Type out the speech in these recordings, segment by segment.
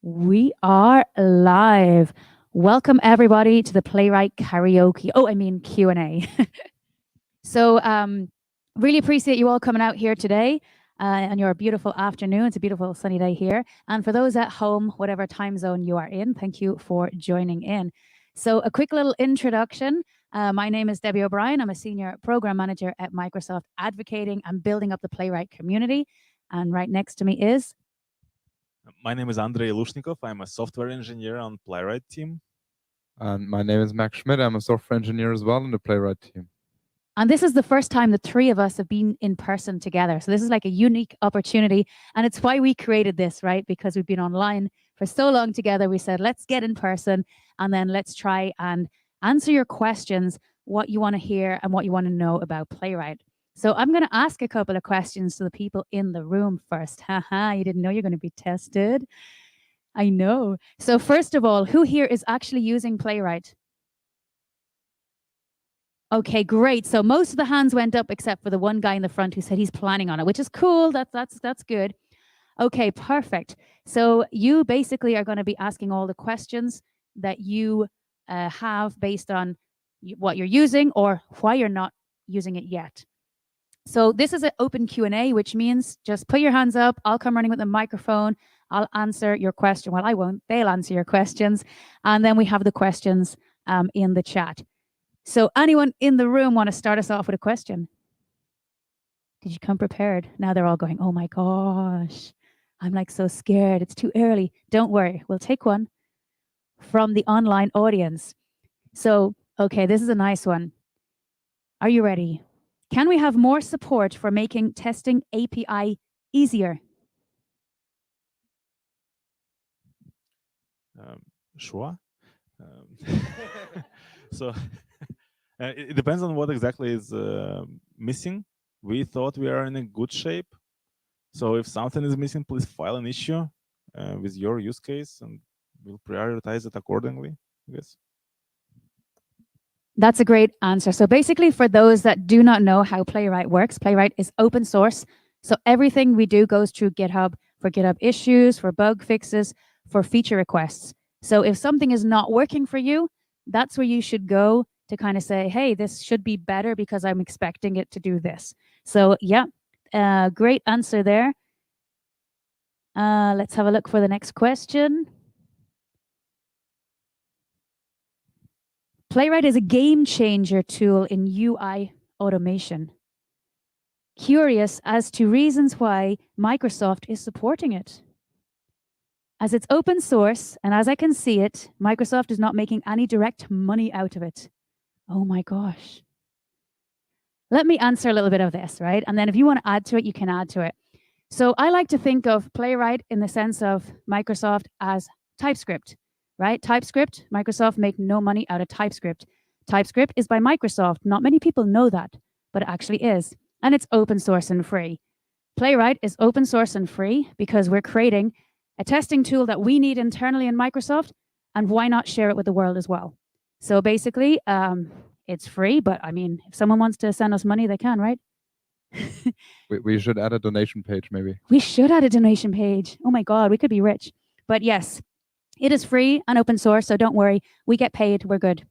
We are live. Welcome everybody to the Playwright karaoke. Q&A. So really appreciate you all coming out here today on your beautiful afternoon. It's a beautiful sunny day here. And for those at home, whatever time zone you are in, thank you for joining in. So a quick little introduction. My name is Debbie O'Brien. I'm a senior program manager at Microsoft, advocating and building up the Playwright community. And right next to me is... My name is Andrey. I'm a software engineer on Playwright team. And my name is Max Schmidt. I'm a software engineer as well on the Playwright team. And this is the first time the three of us have been in person together. So this is like a unique opportunity. And it's why we created this, right? Because we've been online for so long together. We said, let's get in person and then let's try and answer your questions, what you want to hear and what you want to know about Playwright. So I'm going to ask a couple of questions to the people in the room first. Haha, you didn't know you're going to be tested. I know. So first of all, who here is actually using Playwright? Okay, great. So most of the hands went up except for the one guy in the front who said he's planning on it, which is cool. That's good. Okay, perfect. So you basically are going to be asking all the questions that you have based on what you're using or why you're not using it yet. So this is an open Q&A, which means just put your hands up. I'll come running with the microphone. I'll answer your question. Well, I won't. They'll answer your questions. And then we have the questions in the chat. So anyone in the room want to start us off with a question? Did you come prepared? Now they're all going, oh my gosh, I'm like so scared. It's too early. Don't worry. We'll take one from the online audience. So, okay, this is a nice one. Are you ready? Can we have more support for making testing API easier? Sure. So it depends on what exactly is missing. We thought we are in a good shape. So if something is missing, please file an issue with your use case and we'll prioritize it accordingly, I guess. That's a great answer. So basically, for those that do not know how Playwright works, Playwright is open source. So everything we do goes through GitHub for GitHub issues, for bug fixes, for feature requests. So if something is not working for you, that's where you should go to kind of say, hey, this should be better because I'm expecting it to do this. So yeah, great answer there. Let's have a look for the next question. Playwright is a game changer tool in UI automation. Curious as to reasons why Microsoft is supporting it. As it's open source, and as I can see it, Microsoft is not making any direct money out of it. Oh my gosh. Let me answer a little bit of this, right? And then if you want to add to it, you can add to it. So I like to think of Playwright in the sense of Microsoft as TypeScript. Right? TypeScript, Microsoft make no money out of TypeScript. TypeScript is by Microsoft. Not many people know that, but it actually is. And it's open source and free. Playwright is open source and free because we're creating a testing tool that we need internally in Microsoft, and why not share it with the world as well? So basically, it's free, but I mean, if someone wants to send us money, they can, right? we should add a donation page, maybe. We should add a donation page. Oh my God, we could be rich. But yes, it is free and open source, so don't worry. We get paid. We're good.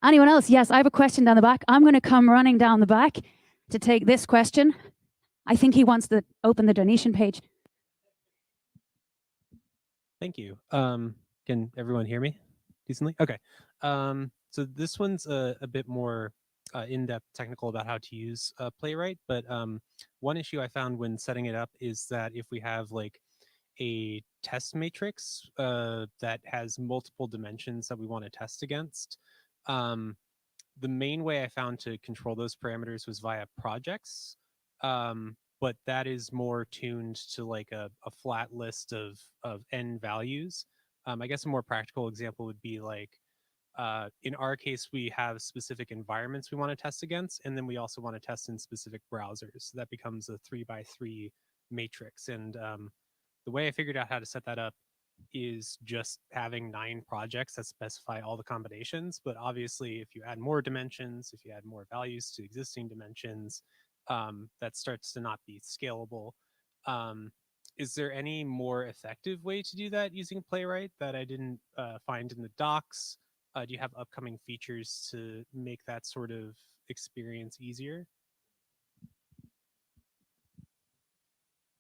Anyone else? Yes, I have a question down the back. I'm going to come running down the back to take this question. I think he wants to open the donation page. Thank you. Can everyone hear me decently? Okay. So this one's a bit more in-depth technical about how to use Playwright, but one issue I found when setting it up is that if we have like a test matrix that has multiple dimensions that we want to test against. The main way I found to control those parameters was via projects, but that is more tuned to like a flat list of n values. I guess a more practical example would be like, in our case, we have specific environments we want to test against, and then we also want to test in specific browsers. So that becomes a 3x3 matrix. And the way I figured out how to set that up is just having 9 projects that specify all the combinations. But obviously, if you add more dimensions, if you add more values to existing dimensions, that starts to not be scalable. is there any more effective way to do that using Playwright that I didn't find in the docs? Do you have upcoming features to make that sort of experience easier?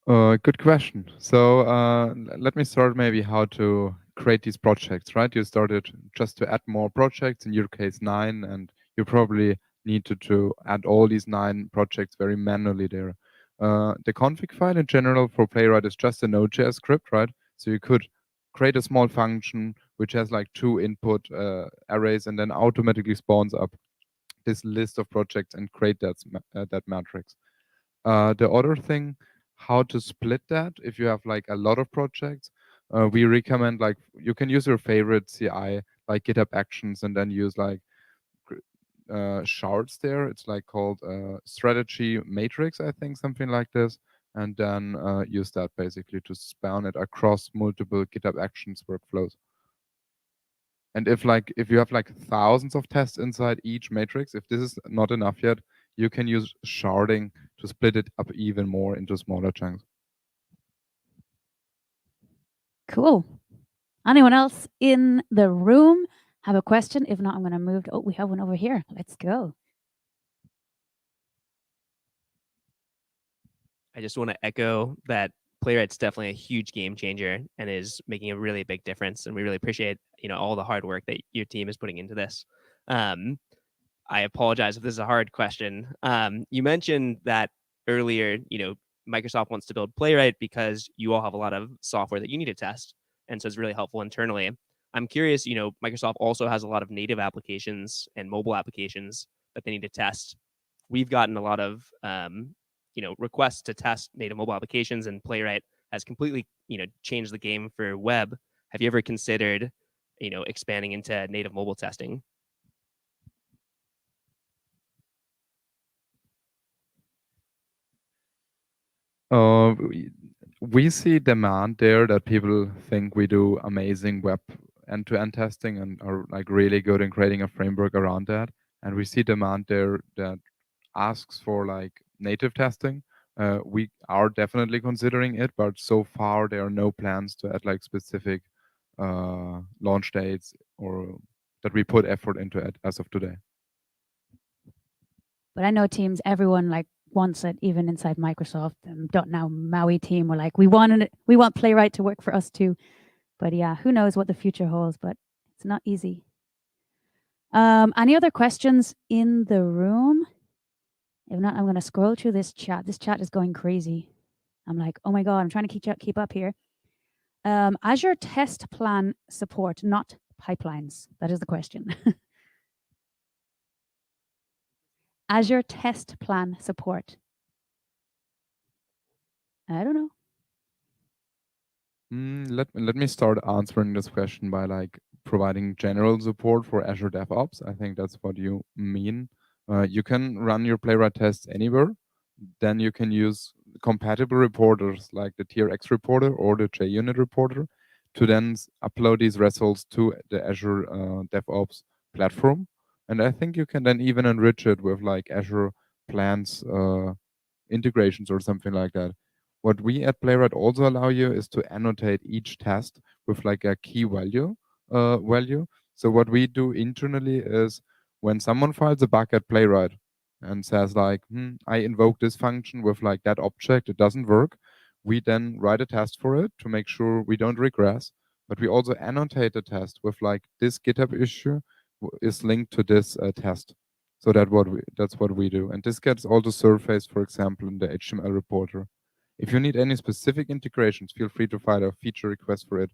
Good question. So let me start maybe how to create these projects, right? You started just to add more projects, in your case 9, and you probably need to add all these 9 projects very manually there. The config file in general for Playwright is just a Node.js script, right? So you could create a small function which has like 2 input arrays and then automatically spawns up this list of projects and create that matrix. The other thing, how to split that if you have like a lot of projects, we recommend like you can use your favorite CI like GitHub Actions and then use like shards there. It's like called strategy matrix, I think, something like this, and then use that basically to span it across multiple GitHub Actions workflows. And if you have like thousands of tests inside each matrix, if this is not enough yet, you can use sharding to split it up even more into smaller chunks. Cool. Anyone else in the room have a question? If not, I'm going to move. Oh, we have one over here. Let's go. I just want to echo that Playwright's definitely a huge game changer and is making a really big difference. And we really appreciate, all the hard work that your team is putting into this. I apologize if this is a hard question. You mentioned that earlier, Microsoft wants to build Playwright because you all have a lot of software that you need to test. And so it's really helpful internally. I'm curious, Microsoft also has a lot of native applications and mobile applications that they need to test. We've gotten a lot of, requests to test native mobile applications, and Playwright has completely, changed the game for web. Have you ever considered, expanding into native mobile testing? We see demand there that people think we do amazing web end-to-end testing and are like really good in creating a framework around that. And we see demand there that asks for like native testing. We are definitely considering it, but so far there are no plans to add like specific launch dates or that we put effort into it as of today. But I know teams, everyone like wants it, even inside Microsoft. .now Maui team were like, we want Playwright to work for us too. But yeah, who knows what the future holds, but it's not easy. Any other questions in the room? If not, I'm going to scroll through this chat. This chat is going crazy. I'm like, oh my God, I'm trying to keep up here. Azure test plan support, not pipelines. That is the question. Azure test plan support. I don't know. Let me start answering this question by like providing general support for Azure DevOps. I think that's what you mean. You can run your Playwright tests anywhere. Then you can use compatible reporters like the TRX reporter or the JUnit reporter to then upload these results to the Azure DevOps platform. And I think you can then even enrich it with like Azure plans integrations or something like that. What we at Playwright also allow you is to annotate each test with like a key value. So what we do internally is when someone files a bug at Playwright and says like, I invoke this function with like that object, it doesn't work, we then write a test for it to make sure we don't regress. But we also annotate the test with like this GitHub issue is linked to this test. So that's what we do. And this gets also surfaced, for example, in the HTML reporter. If you need any specific integrations, feel free to file a feature request for it.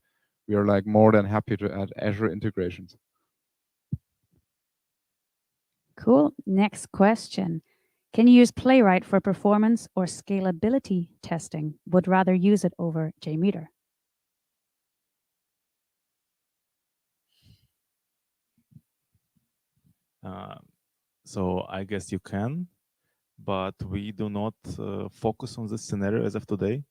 We are like more than happy to add Azure integrations. Cool. Next question. Can you use Playwright for performance or scalability testing? Would rather use it over JMeter. So I guess you can, but we do not focus on this scenario as of today.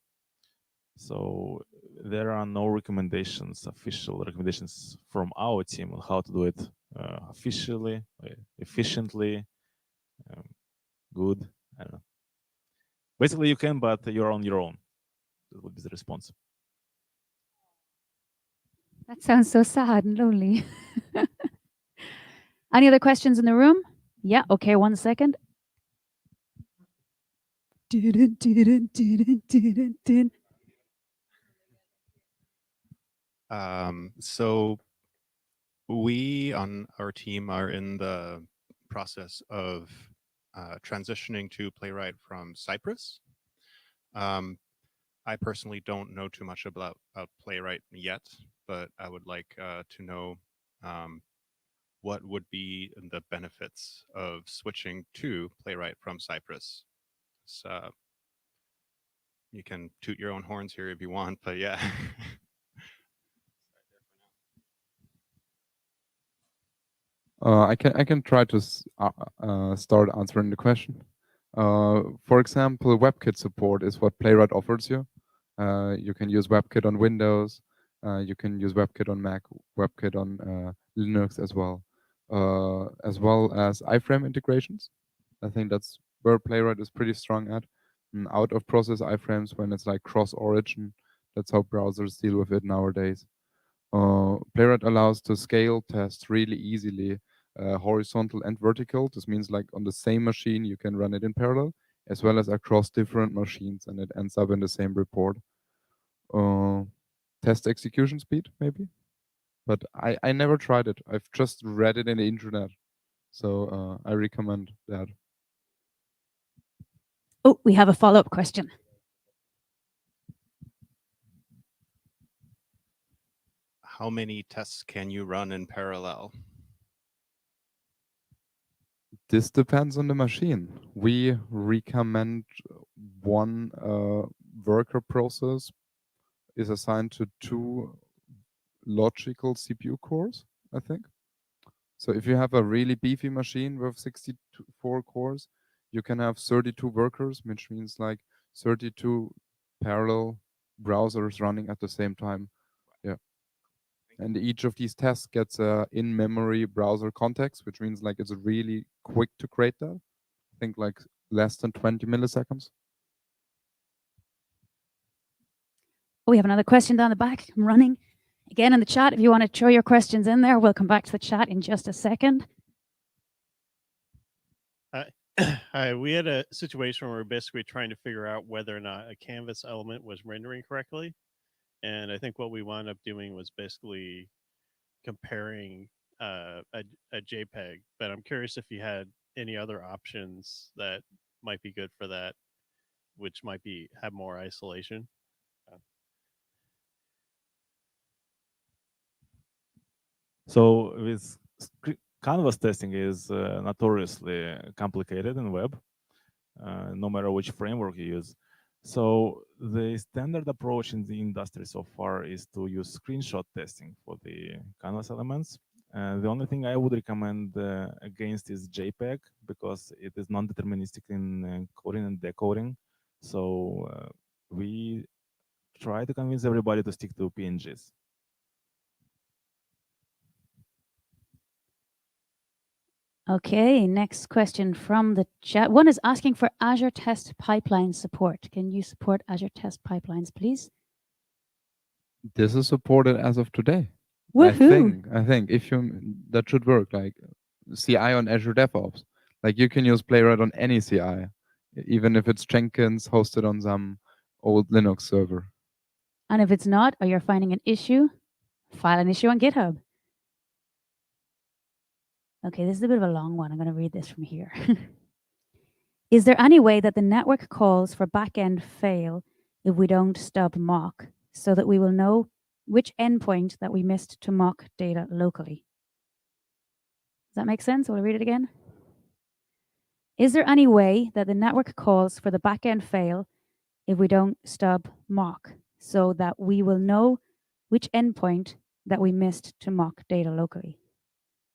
So there are no recommendations, official recommendations from our team on how to do it officially, efficiently, good. I don't know. Basically, you can, but you're on your own. That would be the response. That sounds so sad and lonely. Any other questions in the room? Yeah, okay, 1 second. So we on our team are in the process of transitioning to Playwright from Cypress. I personally don't know too much about Playwright yet, but I would like to know what would be the benefits of switching to Playwright from Cypress. So you can toot your own horns here if you want, but yeah. I can try to start answering the question. For example, WebKit support is what Playwright offers you. You can use WebKit on Windows. You can use WebKit on Mac, WebKit on Linux as well as iframe integrations. I think that's where Playwright is pretty strong at. And out of process iframes when it's like cross origin. That's how browsers deal with it nowadays. Playwright allows to scale tests really easily, horizontal and vertical. This means like on the same machine, you can run it in parallel, as well as across different machines, and it ends up in the same report. Test execution speed, maybe? But I never tried it. I've just read it in the internet. So I recommend that. Oh, we have a follow-up question. How many tests can you run in parallel? This depends on the machine. We recommend one worker process is assigned to 2 logical CPU cores, I think. So if you have a really beefy machine with 64 cores, you can have 32 workers, which means like 32 parallel browsers running at the same time. Yeah. And each of these tests gets a in-memory browser context, which means like it's really quick to create that. I think like less than 20 milliseconds. Oh, we have another question down the back. I'm running. Again, in the chat, if you want to throw your questions in there, we'll come back to the chat in just a second. Hi, we had a situation where we're basically trying to figure out whether or not a canvas element was rendering correctly. And I think what we wound up doing was basically comparing a JPEG. But I'm curious if you had any other options that might be good for that, which might have more isolation. So with canvas testing is notoriously complicated in web, no matter which framework you use. So the standard approach in the industry so far is to use screenshot testing for the canvas elements. The only thing I would recommend against is JPEG because it is non-deterministic in coding and decoding. So we try to convince everybody to stick to PNGs. Okay, next question from the chat. One is asking for Azure Test Pipeline support. Can you support Azure Test Pipelines, please? This is supported as of today. Woohoo! I think if that should work, like CI on Azure DevOps. Like you can use Playwright on any CI, even if it's Jenkins hosted on some old Linux server. And if it's not, or you're finding an issue, file an issue on GitHub. Okay, this is a bit of a long one. I'm going to read this from here. Is there any way that the network calls for backend fail if we don't stub mock so that we will know which endpoint that we missed to mock data locally? Does that make sense? Will I read it again? Is there any way that the network calls for the backend fail if we don't stub mock so that we will know which endpoint that we missed to mock data locally?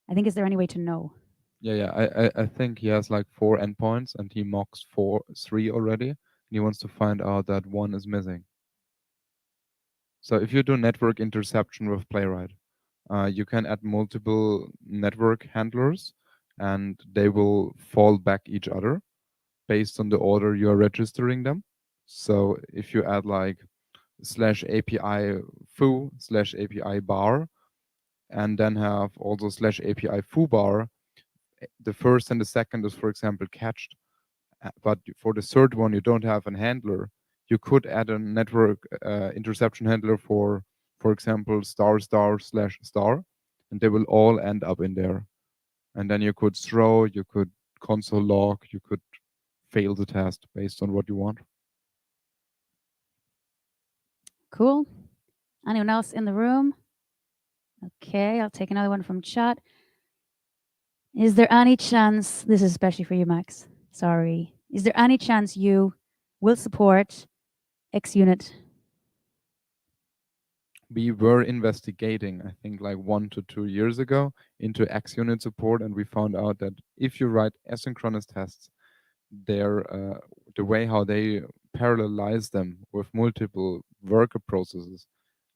I think, is there any way to know? Yeah. I think he has like 4 endpoints and he mocks 3 already. And he wants to find out that 1 is missing. So if you do network interception with Playwright, you can add multiple network handlers and they will fall back each other based on the order you're registering them. So if you add like /API foo /API bar, and then have also /API foo bar. The first and the second is, for example, catched, but for the third one, you don't have a handler. You could add a network interception handler for example, ***/*, and they will all end up in there. And then you could throw, you could console log, you could fail the test based on what you want. Cool. Anyone else in the room? Okay, I'll take another one from chat. Is there any chance, this is especially for you, Max, sorry. Is there any chance you will support XUnit? We were investigating, I think, like 1 to 2 years ago into XUnit support, and we found out that if you write asynchronous tests, the way how they parallelize them with multiple worker processes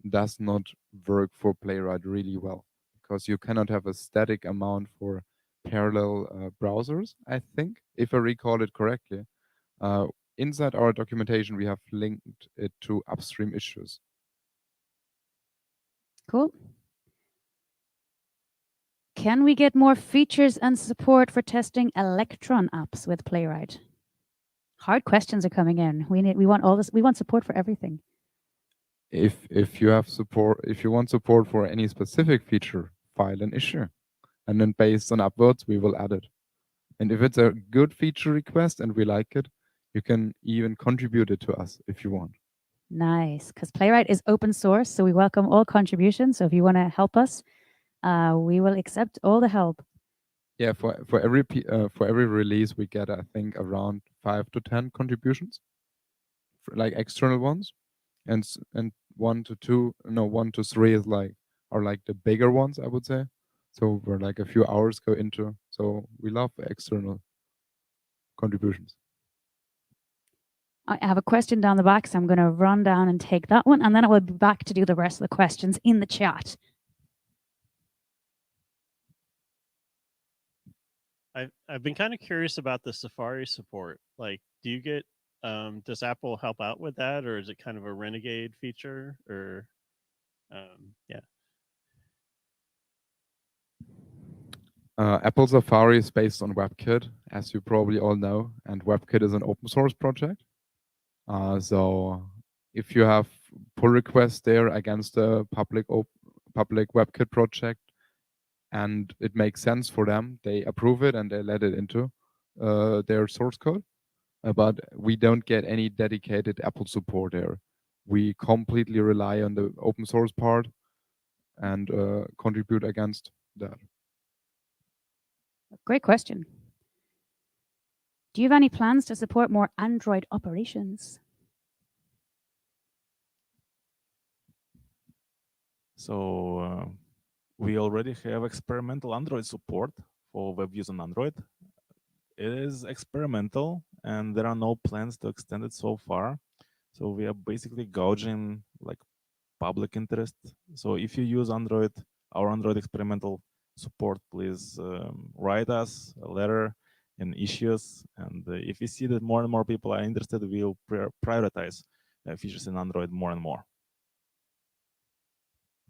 does not work for Playwright really well, because you cannot have a static amount for parallel browsers, I think, if I recall it correctly. Inside our documentation, we have linked it to upstream issues. Cool. Can we get more features and support for testing Electron apps with Playwright? Hard questions are coming in. We want all this. We want support for everything. If you have support, if you want support for any specific feature, file an issue, and then based on upvotes, we will add it. And if it's a good feature request and we like it, you can even contribute it to us if you want. Nice, because Playwright is open source, so we welcome all contributions. So if you want to help us, we will accept all the help. Yeah, for every release, we get, I think, around 5 to 10 contributions, like external ones, and 1 to 3 is are like the bigger ones, I would say. So we're like a few hours go into. So we love external contributions. I have a question down the back, so I'm going to run down and take that one, and then I will be back to do the rest of the questions in the chat. I've been kind of curious about the Safari support. Like, do you get does Apple help out with that, or is it kind of a renegade feature? Or yeah. Apple Safari is based on WebKit, as you probably all know, and WebKit is an open source project. So if you have pull requests there against a public WebKit project, and it makes sense for them, they approve it and they let it into their source code. But we don't get any dedicated Apple support there. We completely rely on the open source part and contribute against that. Great question. Do you have any plans to support more Android operations? So we already have experimental Android support for web use on Android. It is experimental, and there are no plans to extend it so far. So we are basically gauging like public interest. So if you use Android, our Android experimental support, please write us a letter in issues. And if we see that more and more people are interested, we'll prioritize features in Android more and more.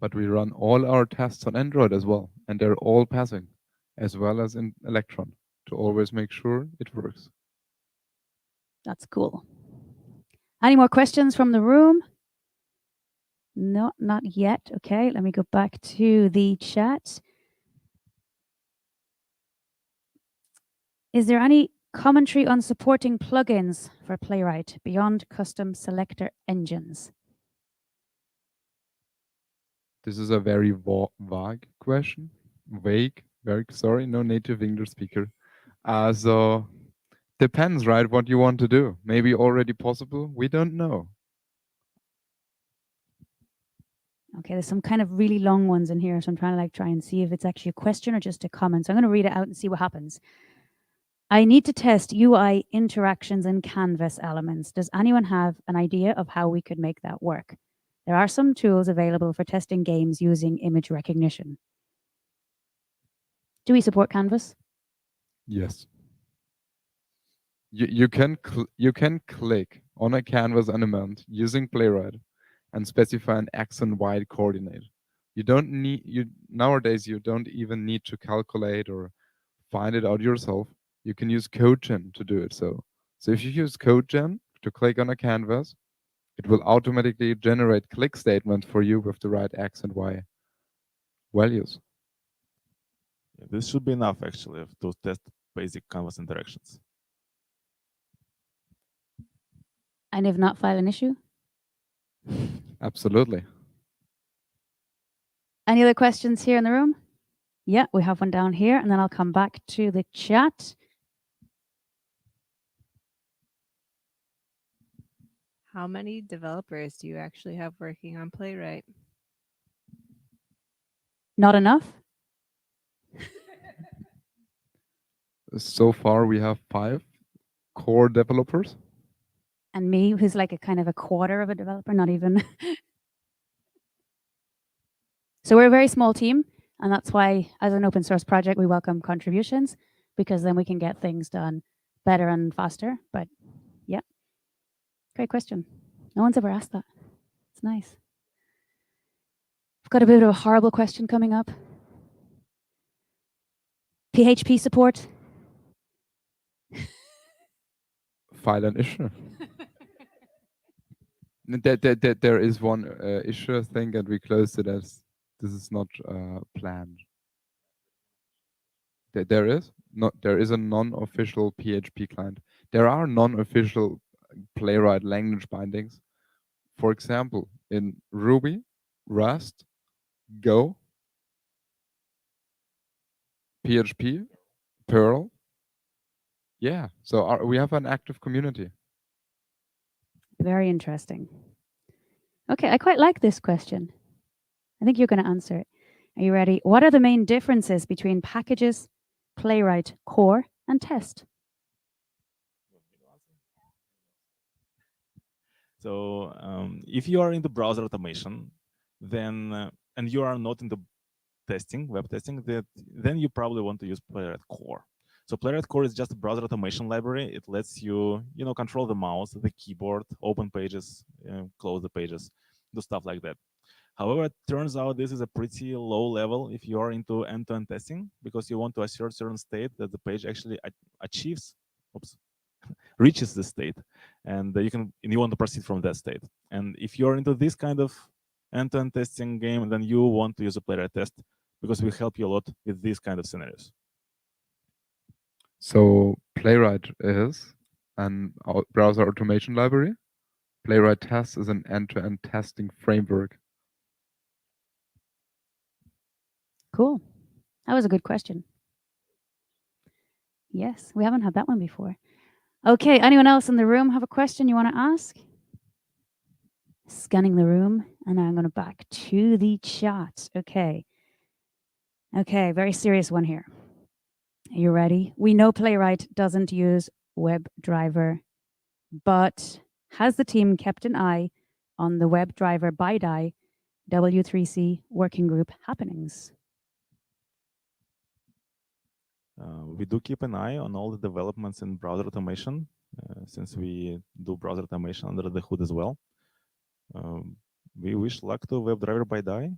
But we run all our tests on Android as well, and they're all passing, as well as in Electron, to always make sure it works. That's cool. Any more questions from the room? No, not yet. Okay, let me go back to the chat. Is there any commentary on supporting plugins for Playwright beyond custom selector engines? This is a very vague question. Vague, very sorry, no native English speaker. So depends, right, what you want to do. Maybe already possible, we don't know. Okay, there's some kind of really long ones in here, so I'm trying to try and see if it's actually a question or just a comment. So I'm going to read it out and see what happens. I need to test UI interactions and canvas elements. Does anyone have an idea of how we could make that work? There are some tools available for testing games using image recognition. Do we support Canvas? Yes. You can click on a canvas element using Playwright, and specify an X and Y coordinate. You don't need, nowadays you don't even need to calculate or find it out yourself. You can use CodeGen to do it. So if you use CodeGen to click on a canvas, it will automatically generate click statements for you with the right X and Y values. This should be enough actually to test basic canvas interactions. And if not, file an issue. Absolutely. Any other questions here in the room? Yeah, we have one down here, and then I'll come back to the chat. How many developers do you actually have working on Playwright? Not enough? So far, we have 5 core developers. And me, who's like a kind of a quarter of a developer, not even. So we're a very small team, and that's why, as an open source project, we welcome contributions, because then we can get things done better and faster. But yeah, great question. No one's ever asked that. It's nice. I've got a bit of a horrible question coming up. PHP support. File an issue. There is one issue, I think, and we closed it as this is not planned. There is a non-official PHP client. There are non-official Playwright language bindings. For example, in Ruby, Rust, Go, PHP, Perl. Yeah, so we have an active community. Very interesting. Okay, I quite like this question. I think you're going to answer it. Are you ready? What are the main differences between packages, Playwright core, and test? So if you are in the browser automation, then and you are not in the testing, web testing, then you probably want to use Playwright core. So Playwright core is just a browser automation library. It lets you, control the mouse, the keyboard, open pages, close the pages, do stuff like that. However, it turns out this is a pretty low level if you are into end-to-end testing, because you want to assert certain state that the page actually achieves, reaches the state, and you want to proceed from that state. And if you're into this kind of end-to-end testing game, then you want to use a Playwright test, because we help you a lot with these kind of scenarios. So Playwright is a browser automation library. Playwright test is an end-to-end testing framework. Cool. That was a good question. Yes, we haven't had that one before. Okay, anyone else in the room have a question you want to ask? Scanning the room, and now I'm going to back to the chat. Okay. Okay, very serious one here. Are you ready? We know Playwright doesn't use WebDriver, but has the team kept an eye on the WebDriver BiDi W3C working group happenings? We do keep an eye on all the developments in browser automation, since we do browser automation under the hood as well. We wish luck to WebDriver BiDi,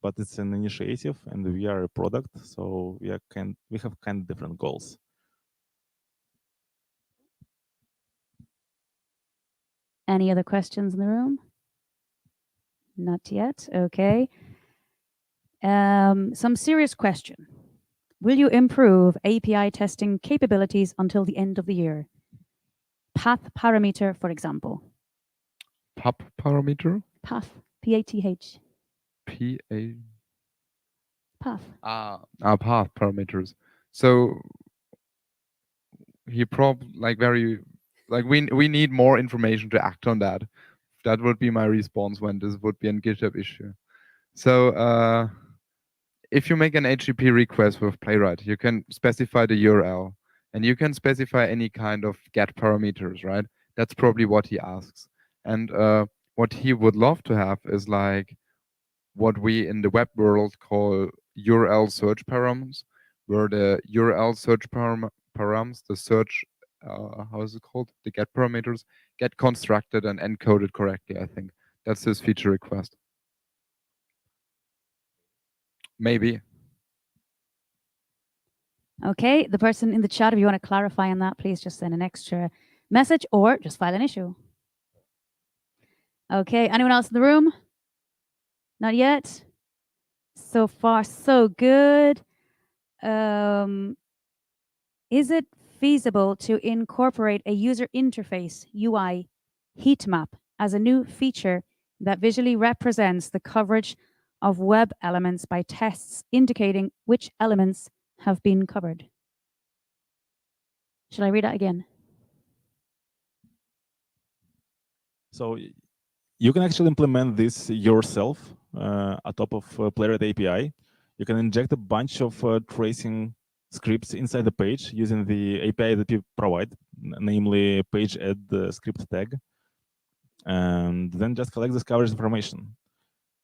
but it's an initiative, and we are a product, so we have kind of different goals. Any other questions in the room? Not yet. Okay. Some serious question. Will you improve API testing capabilities until the end of the year? Path parameter, for example. Path parameter? Path, P-A-T-H. P-A... Path. Path parameters. So he we need more information to act on that. That would be my response when this would be a GitHub issue. So if you make an HTTP request with Playwright, you can specify the URL, and you can specify any kind of get parameters, right? That's probably what he asks. And what he would love to have is like what we in the web world call URL search params, where the URL search params, the search, how is it called? The get parameters, get constructed and encoded correctly, I think. That's his feature request. Maybe. Okay, the person in the chat, if you want to clarify on that, please just send an extra message or just file an issue. Okay, anyone else in the room? Not yet? So far, so good. Is it feasible to incorporate a user interface UI heat map as a new feature that visually represents the coverage of web elements by tests indicating which elements have been covered? Should I read that again? So you can actually implement this yourself on top of Playwright API. You can inject a bunch of tracing scripts inside the page using the API that you provide, namely page add script tag, and then just collect this coverage information.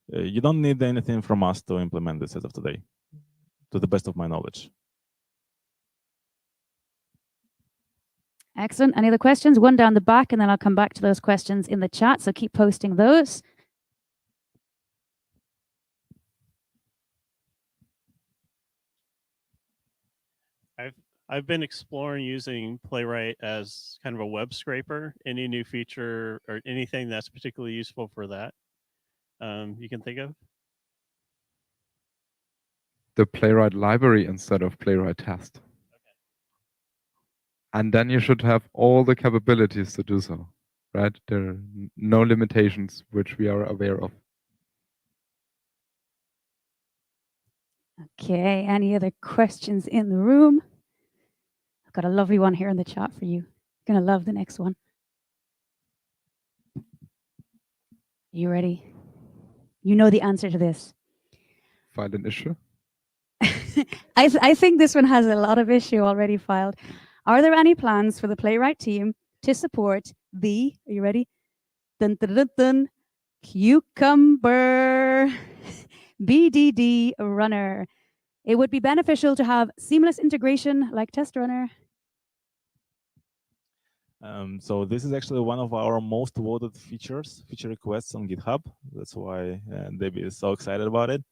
You don't need anything from us to implement this as of today, to the best of my knowledge. Excellent. Any other questions? One down the back, and then I'll come back to those questions in the chat. So keep posting those. I've been exploring using Playwright as kind of a web scraper. Any new feature or anything that's particularly useful for that you can think of? The Playwright library instead of Playwright test. And then you should have all the capabilities to do so, right? There are no limitations which we are aware of. Okay, any other questions in the room? I've got a lovely one here in the chat for you. You're going to love the next one. You ready? You know the answer to this. File an issue. I think this one has a lot of issue already filed. Are there any plans for the Playwright team to support the, are you ready? Dun, dun, dun, dun, Cucumber BDD runner? It would be beneficial to have seamless integration like Test Runner. So this is actually one of our most voted feature requests on GitHub. That's why Debbie is so excited about it.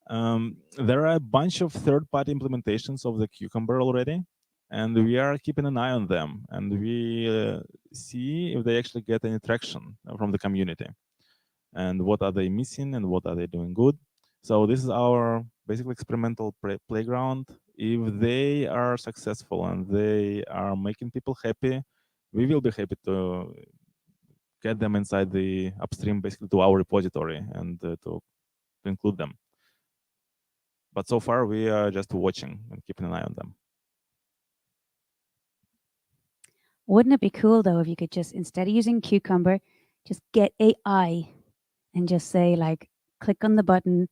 There are a bunch of third-party implementations of the Cucumber already, and we are keeping an eye on them, and we see if they actually get any traction from the community, and what are they missing and what are they doing good. So this is our basically experimental playground. If they are successful and they are making people happy, we will be happy to get them inside the upstream, basically to our repository, and to include them. But so far, we are just watching and keeping an eye on them. Wouldn't it be cool, though, if you could just, instead of using Cucumber, just get AI and just say, like, click on the button,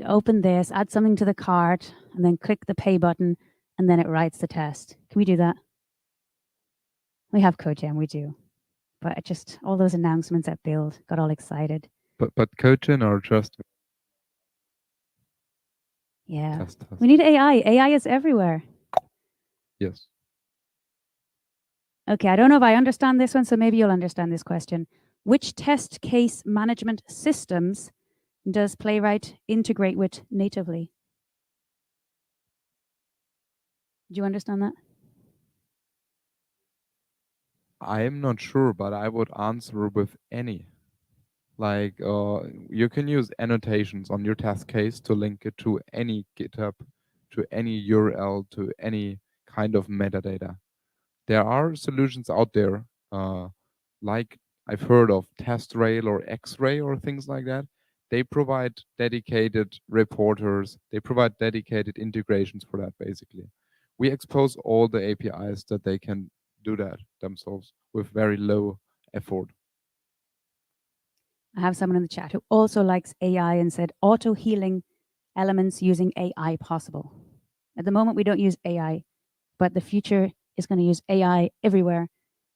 open this, add something to the cart, and then click the pay button, and then it writes the test. Can we do that? We have CodeGen, we do. But just all those announcements at Build got all excited. But CodeGen are just Yeah. test. We need AI. AI is everywhere. Yes. Okay, I don't know if I understand this one, so maybe you'll understand this question. Which test case management systems does Playwright integrate with natively? Do you understand that? I am not sure, but I would answer with any. Like you can use annotations on your test case to link it to any GitHub, to any URL, to any kind of metadata. There are solutions out there, like I've heard of TestRail or X-Ray or things like that. They provide dedicated reporters. They provide dedicated integrations for that, basically. We expose all the APIs that they can do that themselves with very low effort. I have someone in the chat who also likes AI and said auto-healing elements using AI possible. At the moment, we don't use AI, but the future is going to use AI everywhere.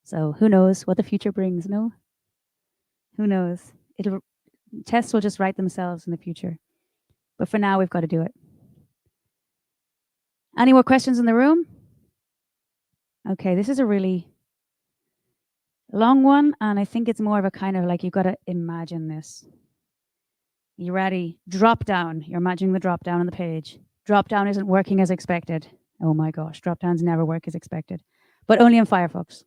So who knows what the future brings, no? Who knows? Tests will just write themselves in the future. But for now, we've got to do it. Any more questions in the room? Okay, this is a really long one, and I think it's more of a kind of like you've got to imagine this. You ready? Drop down. You're imagining the drop down on the page. Drop down isn't working as expected. Oh my gosh, drop downs never work as expected, but only in Firefox.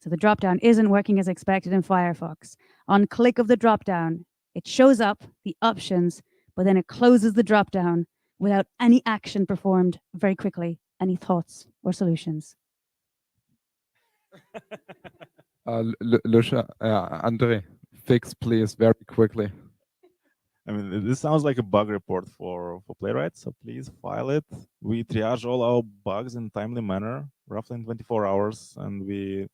So the drop down isn't working as expected in Firefox. On click of the drop down, it shows up the options, but then it closes the drop down without any action performed very quickly. Any thoughts or solutions? Lucia, Andrey, fix please very quickly. I mean, this sounds like a bug report for Playwright, so please file it. We triage all our bugs in timely manner, roughly in 24 hours, and we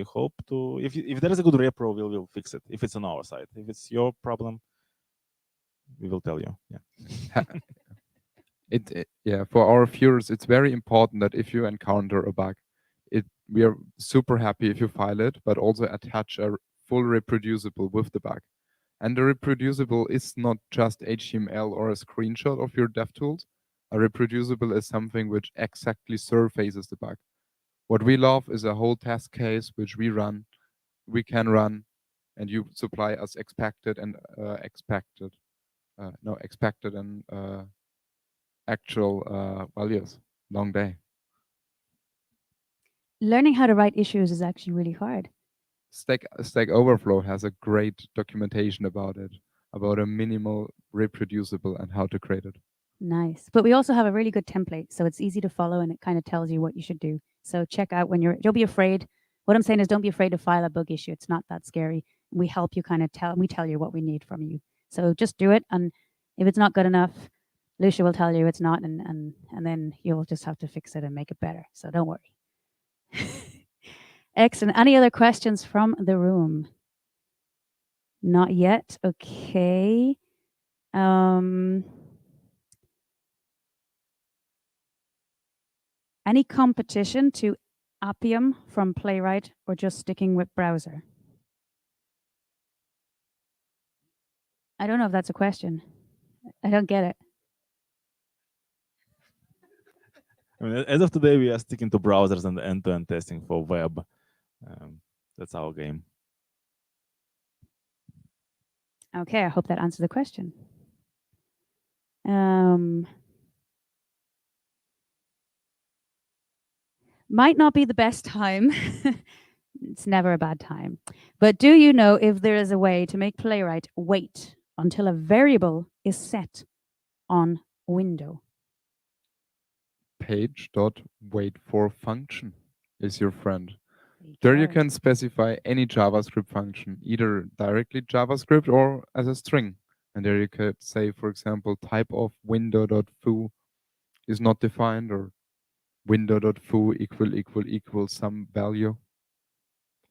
hope to, if there is a good repro, we'll fix it. If it's on our side, if it's your problem, we will tell you. Yeah. Yeah, for our viewers, it's very important that if you encounter a bug, we are super happy if you file it, but also attach a full reproducible with the bug. And the reproducible is not just HTML or a screenshot of your DevTools. A reproducible is something which exactly surfaces the bug. What we love is a whole test case which we can run, and you supply us expected and actual values. Long day. Learning how to write issues is actually really hard. Stack Overflow has a great documentation about it, about a minimal reproducible and how to create it. Nice. But we also have a really good template, so it's easy to follow and it kind of tells you what you should do. So check out don't be afraid. What I'm saying is don't be afraid to file a bug issue. It's not that scary. We help you kind of we tell you what we need from you. So just do it. And if it's not good enough, Lucia will tell you it's not, and then you'll just have to fix it and make it better. So don't worry. Excellent. Any other questions from the room? Not yet. Okay. Any competition to Appium from Playwright or just sticking with browser? I don't know if that's a question. I don't get it. I mean, as of today, we are sticking to browsers and end-to-end testing for web. That's our game. Okay, I hope that answers the question. Might not be the best time. It's never a bad time. But do you know if there is a way to make Playwright wait until a variable is set on window? Page.waitFor function is your friend. There you can specify any JavaScript function, either directly JavaScript or as a string. And there you could say, for example, type of window.foo is not defined, or window.foo equal some value.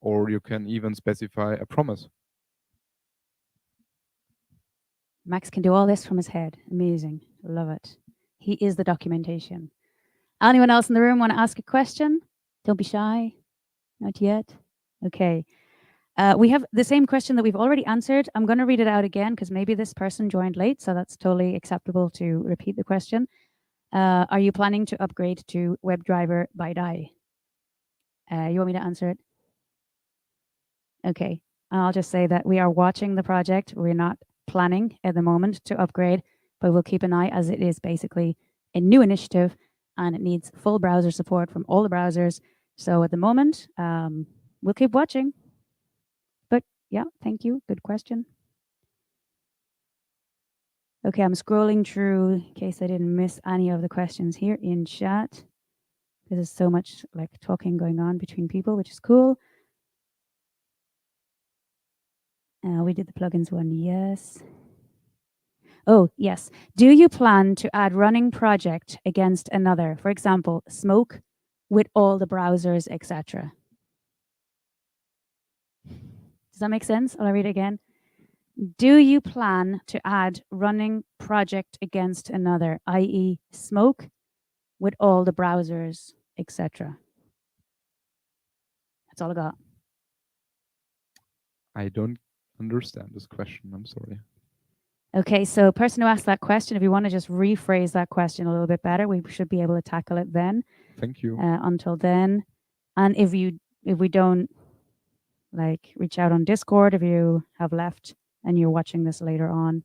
Or you can even specify a promise. Max can do all this from his head. Amazing. Love it. He is the documentation. Anyone else in the room want to ask a question? Don't be shy. Not yet. Okay. We have the same question that we've already answered. I'm going to read it out again because maybe this person joined late, so that's totally acceptable to repeat the question. Are you planning to upgrade to WebDriver by DAI? You want me to answer it? Okay. I'll just say that we are watching the project. We're not planning at the moment to upgrade, but we'll keep an eye as it is basically a new initiative and it needs full browser support from all the browsers. So at the moment, we'll keep watching. But yeah, thank you. Good question. Okay, I'm scrolling through in case I didn't miss any of the questions here in chat. There's so much like talking going on between people, which is cool. We did the plugins one, yes. Oh, yes. Do you plan to add running project against another? For example, Smoke with all the browsers, etc. Does that make sense? I'll read it again. Do you plan to add running project against another, i.e. Smoke with all the browsers, etc.? That's all I got. I don't understand this question. I'm sorry. Okay, so person who asked that question, if you want to just rephrase that question a little bit better, we should be able to tackle it then. Thank you. Until then. And if you if we don't like reach out on Discord, if you have left and you're watching this later on.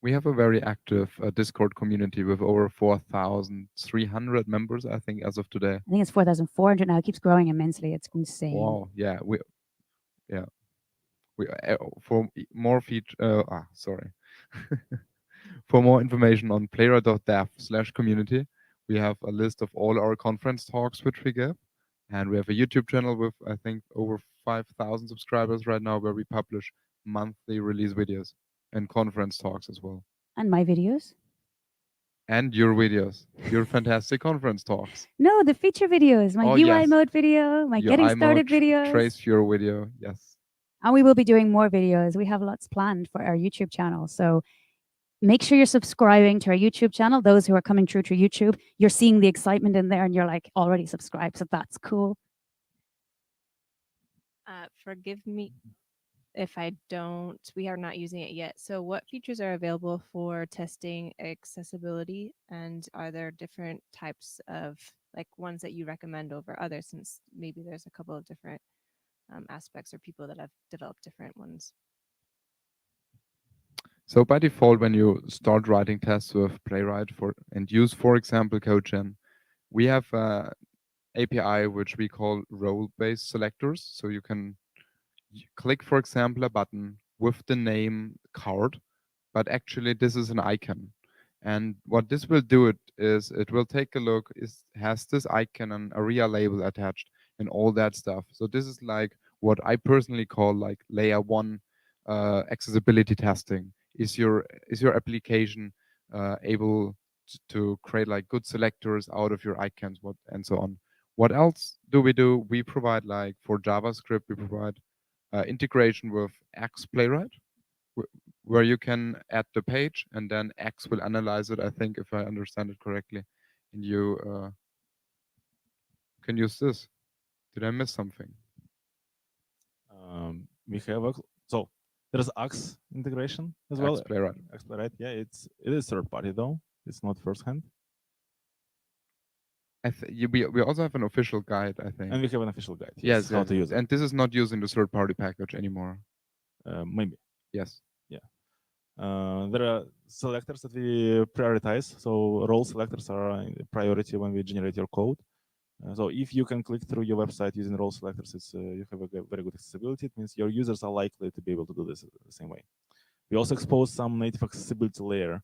We have a very active Discord community with over 4,300 members, I think, as of today. I think it's 4,400 now. It keeps growing immensely. It's insane. Wow. Yeah. For more sorry. For more information on playwright.dev/community, we have a list of all our conference talks which we give. And we have a YouTube channel with, I think, over 5,000 subscribers right now, where we publish monthly release videos and conference talks as well. And my videos? And your videos, your fantastic conference talks. No, the feature videos, my UI yes. mode video, my Your getting started iMode videos. Trace Viewer video, yes. And we will be doing more videos. We have lots planned for our YouTube channel. So make sure you're subscribing to our YouTube channel. Those who are coming through to YouTube, you're seeing the excitement in there and you're like already subscribed. So that's cool. Forgive me if I don't, we are not using it yet. So what features are available for testing accessibility, and are there different types of like ones that you recommend over others, since maybe there's a couple of different aspects or people that have developed different ones? So by default, when you start writing tests with Playwright and use, for example, CodeGen, we have an API which we call role-based selectors. So you can click, for example, a button with the name card, but actually this is an icon. And what this will do is it will take a look, has this icon an ARIA label attached and all that stuff. So this is like what I personally call like layer 1 accessibility testing. Is your application able to create like good selectors out of your icons, and so on? What else do? We provide, like for JavaScript, we provide integration with X Playwright, where you can add the page and then X will analyze it, I think, if I understand it correctly. And you can use this. Did I miss something? We have so there's Axe integration as well. X Playwright. X Playwright, yeah, it is third party though. It's not first hand. We also have an official guide, I think. And we have an official guide. Yes, how to use it. And this is not using the third party package anymore. Maybe. Yes. Yeah. There are selectors that we prioritize. So role selectors are priority when we generate your code. So if you can click through your website using role selectors, you have a very good accessibility. It means your users are likely to be able to do this the same way. We also expose some native accessibility layer.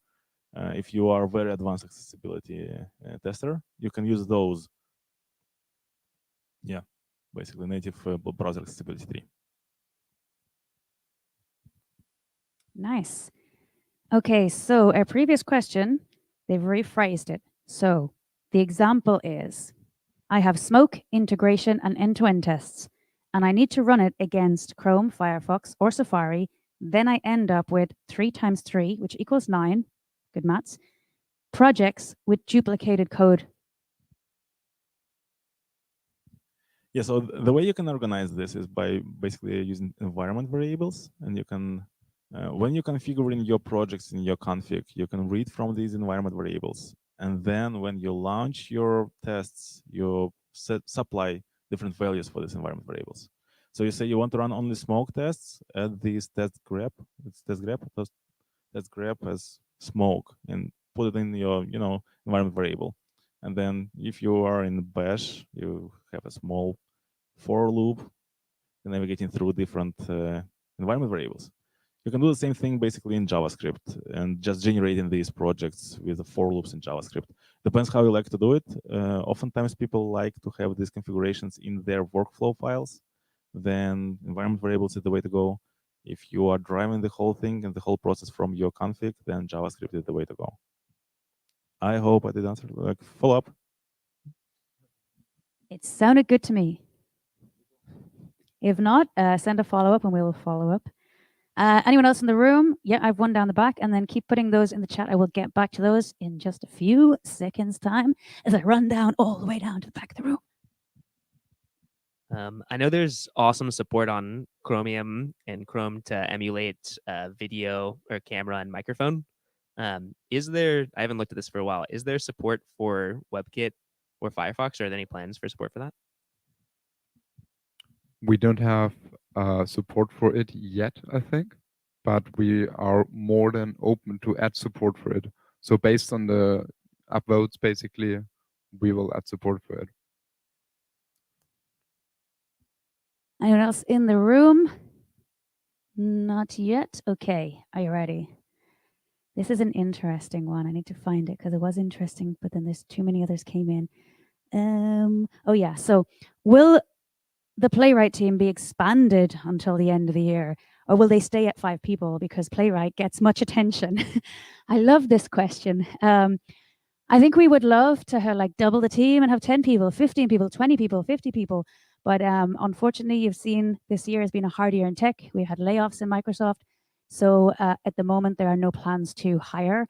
If you are a very advanced accessibility tester, you can use those. Yeah, basically native browser accessibility 3. Nice. Okay, so our previous question, they've rephrased it. So the example is, I have smoke, integration, and end-to-end tests, and I need to run it against Chrome, Firefox, or Safari. Then I end up with 3 times 3, which equals 9, good maths, projects with duplicated code. Yeah, so the way you can organize this is by basically using environment variables, and you can, when you configure in your projects in your config, you can read from these environment variables. And then when you launch your tests, you supply different values for these environment variables. So you say you want to run only smoke tests, add this test grep, test grep as smoke, and put it in your environment variable. And then if you are in Bash, you have a small for loop navigating through different environment variables. You can do the same thing basically in JavaScript and just generating these projects with the for loops in JavaScript. Depends how you like to do it. Oftentimes people like to have these configurations in their workflow files. Then environment variables is the way to go. If you are driving the whole thing and the whole process from your config, then JavaScript is the way to go. I hope I did answer. Like, follow up. It sounded good to me. If not, send a follow-up and we'll follow up. Anyone else in the room? Yeah, I've one down the back, and then keep putting those in the chat. I will get back to those in just a few seconds time as I run down all the way down to the back of the room. I know there's awesome support on Chromium and Chrome to emulate video or camera and microphone. Is there, I haven't looked at this for a while, is there support for WebKit or Firefox, or are there any plans for support for that? We don't have support for it yet, I think, but we are more than open to add support for it. So based on the upvotes, basically, we will add support for it. Anyone else in the room? Not yet. Okay, are you ready? This is an interesting one. I need to find it because it was interesting, but then there's too many others came in. Oh yeah. So will the Playwright team be expanded until the end of the year, or will they stay at 5 people because Playwright gets much attention? I love this question. I think we would love to have, like, double the team and have 10 people, 15 people, 20 people, 50 people. But unfortunately, you've seen this year has been a hard year in tech. We've had layoffs in Microsoft. So at the moment, there are no plans to hire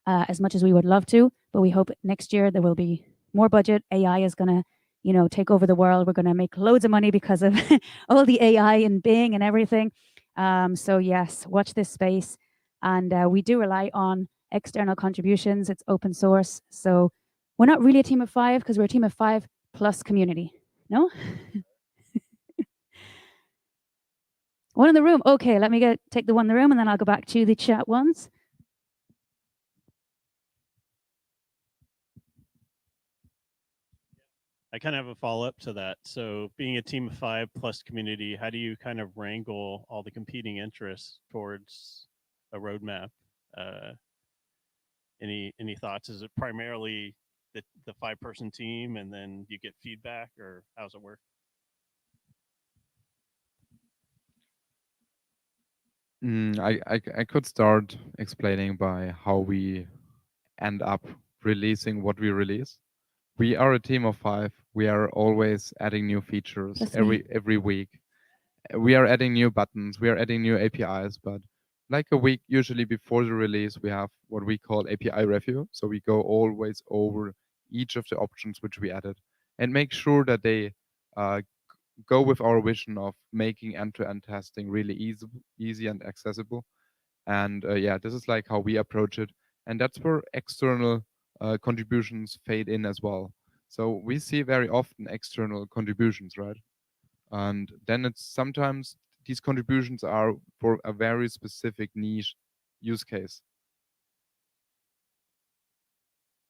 as much as we would love to. But we hope next year there will be more budget. AI is going to, you know, take over the world. We're going to make loads of money because of all the AI and Bing and everything. So yes, watch this space. And we do rely on external contributions. It's open source. So we're not really a team of 5 because we're a team of 5 plus community. No? One in the room. Okay, let me take the one in the room and then I'll go back to the chat ones. I kind of have a follow-up to that. So being a team of 5 plus community, how do you kind of wrangle all the competing interests towards a roadmap? Any thoughts? Is it primarily the 5-person team and then you get feedback, or how does it work? I could start explaining by how we end up releasing what we release. We are a team of 5. We are always adding new features every week. We are adding new buttons. We are adding new APIs. But like a week usually before the release, we have what we call API review. So we go always over each of the options which we added and make sure that they go with our vision of making end-to-end testing really easy and accessible. And yeah, this is like how we approach it. And that's where external contributions fade in as well. So we see very often external contributions, right? And then it's sometimes these contributions are for a very specific niche use case.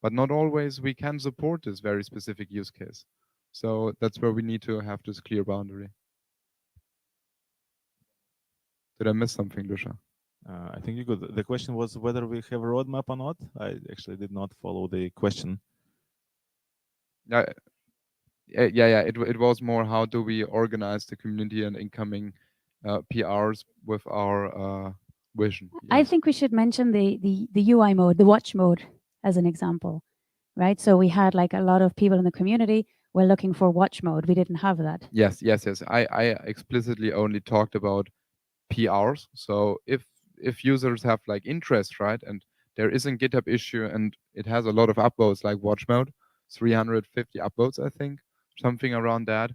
But not always we can support this very specific use case. So that's where we need to have this clear boundary. Did I miss something, Lucia? I think you're good. The question was whether we have a roadmap or not. I actually did not follow the question. Yeah. It was more how do we organize the community and incoming PRs with our vision. Yes. I think we should mention the UI mode, the watch mode, as an example, right? So we had like a lot of people in the community were looking for watch mode. We didn't have that. Yes. I explicitly only talked about PRs. So if users have like interest, right, and there is a GitHub issue and it has a lot of upvotes, like watch mode, 350 upvotes, I think, something around that.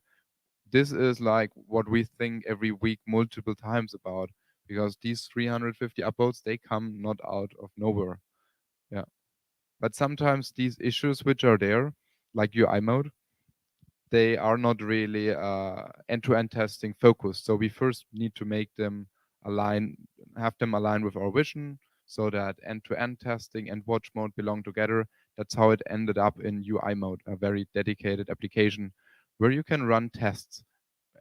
This is like what we think every week multiple times about, because these 350 upvotes, they come not out of nowhere. Yeah. But sometimes these issues which are there, like UI mode, they are not really end-to-end testing focused. So we first need to make them have them align with our vision, so that end-to-end testing and watch mode belong together. That's how it ended up in UI mode, a very dedicated application where you can run tests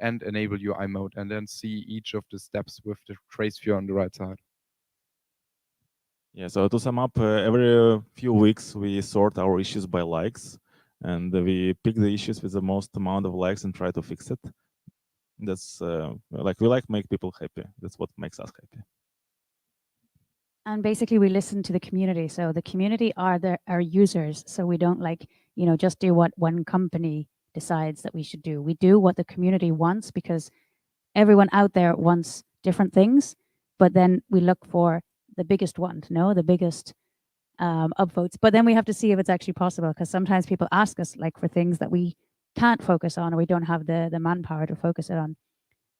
and enable UI mode and then see each of the steps with the trace view on the right side. Yeah, so to sum up, every few weeks we sort our issues by likes, and we pick the issues with the most amount of likes and try to fix it. That's like we make people happy. That's what makes us happy. And basically, we listen to the community. So the community are our users. So we don't just do what one company decides that we should do. We do what the community wants, because everyone out there wants different things. But then we look for the biggest one, the biggest upvotes. But then we have to see if it's actually possible, because sometimes people ask us like for things that we can't focus on, or we don't have the manpower to focus it on.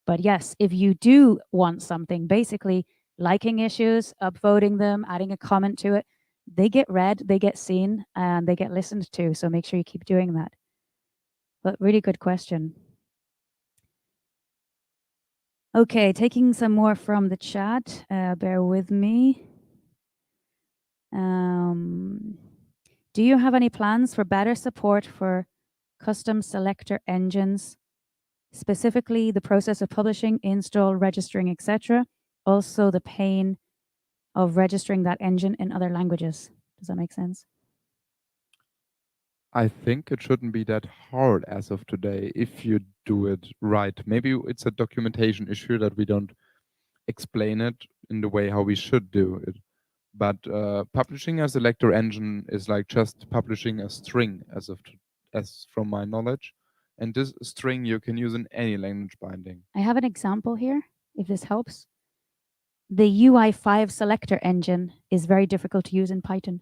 But yes, if you do want something, basically liking issues, upvoting them, adding a comment to it, they get read, they get seen, and they get listened to. So make sure you keep doing that. But really good question. Okay, taking some more from the chat. Bear with me. Do you have any plans for better support for custom selector engines, specifically the process of publishing, install, registering, etc.? Also, the pain of registering that engine in other languages. Does that make sense? I think it shouldn't be that hard as of today if you do it right. Maybe it's a documentation issue that we don't explain it in the way how we should do it. But publishing a selector engine is like just publishing a string as from my knowledge. And this string you can use in any language binding. I have an example here, if this helps. The UI5 selector engine is very difficult to use in Python.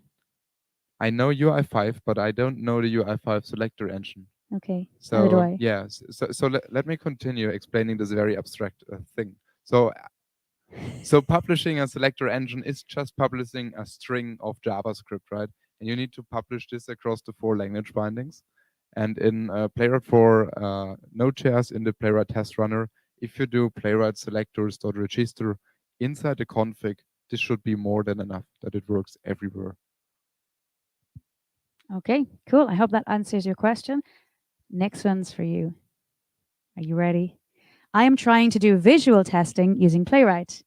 I know UI5, but I don't know the UI5 selector engine. Okay, neither do So I. yeah, so let me continue explaining this very abstract thing. So publishing a selector engine is just publishing a string of JavaScript, right? And you need to publish this across the 4 language bindings. And in Playwright for Node.js in the Playwright test runner, if you do Playwright selectors.register inside the config, this should be more than enough that it works everywhere. Okay, cool. I hope that answers your question. Next one's for you. Are you ready? I am trying to do visual testing using Playwright.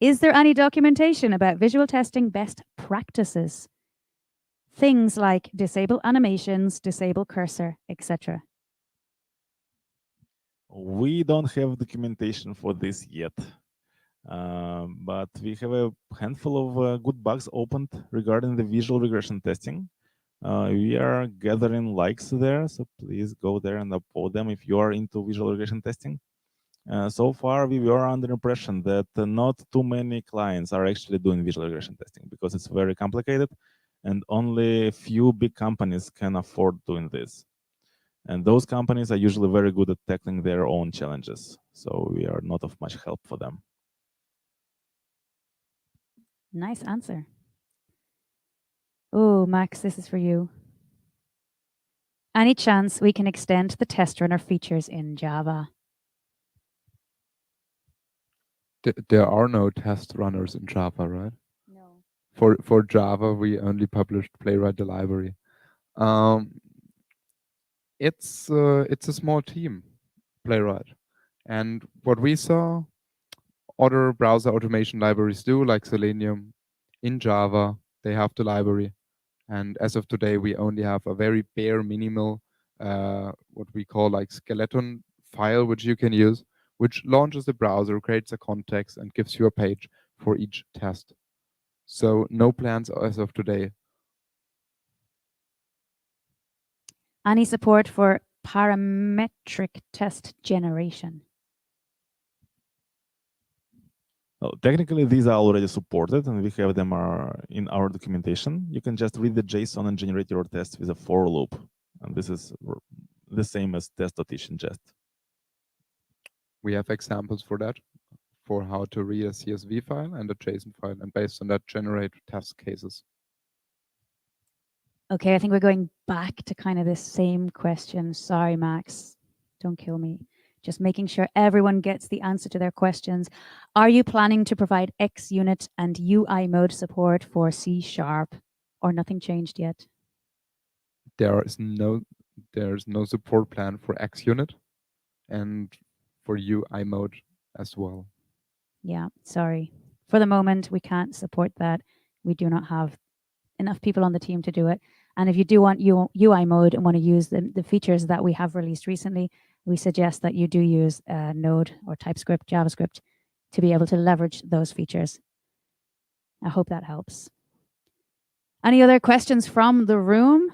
Is there any documentation about visual testing best practices? Things like disable animations, disable cursor, etc. We don't have documentation for this yet, but we have a handful of good bugs opened regarding the visual regression testing. We are gathering likes there, so please go there and upvote them if you are into visual regression testing. So far, we were under impression that not too many clients are actually doing visual regression testing because it's very complicated and only a few big companies can afford doing this. And those companies are usually very good at tackling their own challenges. So we are not of much help for them. Nice answer. Oh, Max, this is for you. Any chance we can extend the test runner features in Java? There are no test runners in Java, right? No. For Java, we only published Playwright the library. It's a small team, Playwright, and what we saw other browser automation libraries do, like Selenium, in Java, they have the library. And as of today, we only have a very bare minimal, what we call like skeleton file, which you can use, which launches the browser, creates a context, and gives you a page for each test. So no plans as of today. Any support for parametric test generation? Well, technically, these are already supported, and we have them in our documentation. You can just read the JSON and generate your test with a for loop. And this is the same as test.ish ingest. We have examples for that, for how to read a CSV file and a JSON file, and based on that, generate test cases. Okay, I think we're going back to kind of the same question. Sorry, Max, don't kill me. Just making sure everyone gets the answer to their questions. Are you planning to provide XUnit and UI mode support for C# or nothing changed yet? There's no support plan for XUnit and for UI mode as well. Yeah, sorry. For the moment, we can't support that. We do not have enough people on the team to do it. And if you do want UI mode and want to use the features that we have released recently, we suggest that you do use Node or TypeScript, JavaScript to be able to leverage those features. I hope that helps. Any other questions from the room?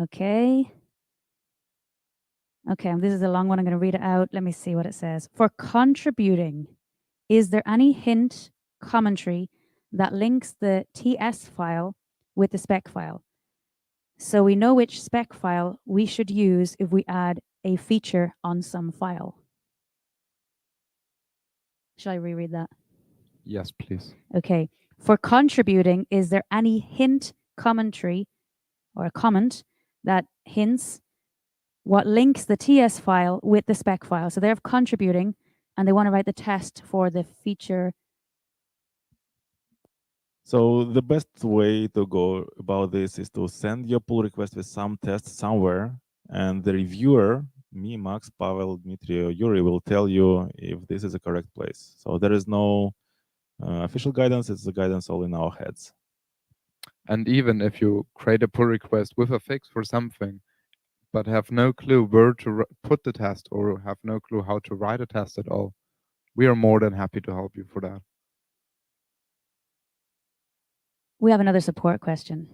Okay. Okay, this is a long one. I'm going to read it out. Let me see what it says. For contributing, is there any hint, commentary that links the TS file with the spec file, so we know which spec file we should use if we add a feature on some file? Shall I reread that? Yes, please. Okay. For contributing, is there any hint, commentary, or a comment that hints what links the TS file with the spec file? So they're contributing. and they want to write the test for the feature. So the best way to go about this is to send your pull request with some test somewhere, and the reviewer, me, Max, Pavel, Dmitry, or Yuri, will tell you if this is a correct place. So there is no official guidance, it's the guidance all in our heads. And even if you create a pull request with a fix for something, but have no clue where to put the test or have no clue how to write a test at all, we are more than happy to help you for that. We have another support question.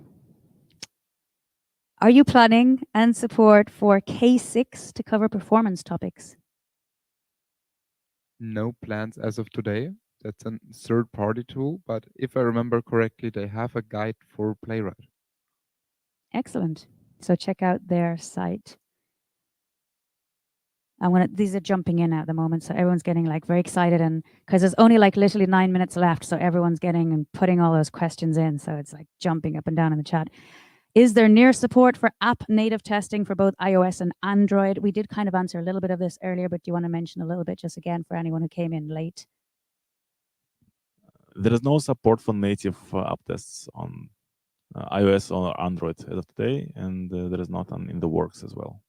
Are you planning and support for K6 to cover performance topics? No plans as of today. That's a third-party tool, but if I remember correctly, they have a guide for Playwright. Excellent. So check out their site. These are jumping in at the moment, so everyone's getting like very excited, and because there's only like literally 9 minutes left, so everyone's getting and putting all those questions in, so it's like jumping up and down in the chat. Is there near support for app native testing for both iOS and Android? We did kind of answer a little bit of this earlier, but do you want to mention a little bit just again for anyone who came in late? There is no support for native app tests on iOS or Android as of today, and there is not in the works as well.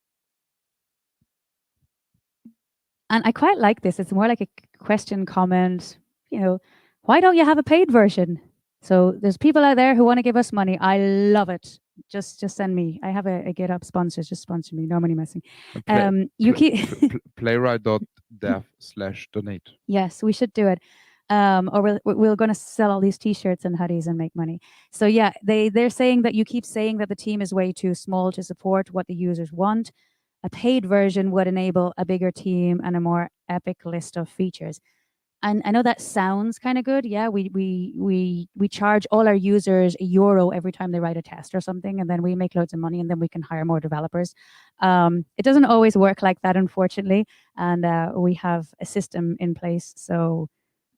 And I quite like this. It's more like a question, comment, why don't you have a paid version? So there's people out there who want to give us money. I love it. Just send me. I have a GitHub sponsor. Just sponsor me. No money messing. Playwright.dev/donate. Yes, we should do it. Or we're going to sell all these T-shirts and hoodies and make money. So yeah, they're saying that you keep saying that the team is way too small to support what the users want. A paid version would enable a bigger team and a more epic list of features. And I know that sounds kind of good. Yeah, we charge all our users €1 every time they write a test or something, and then we make loads of money, and then we can hire more developers. It doesn't always work like that, unfortunately, and we have a system in place. So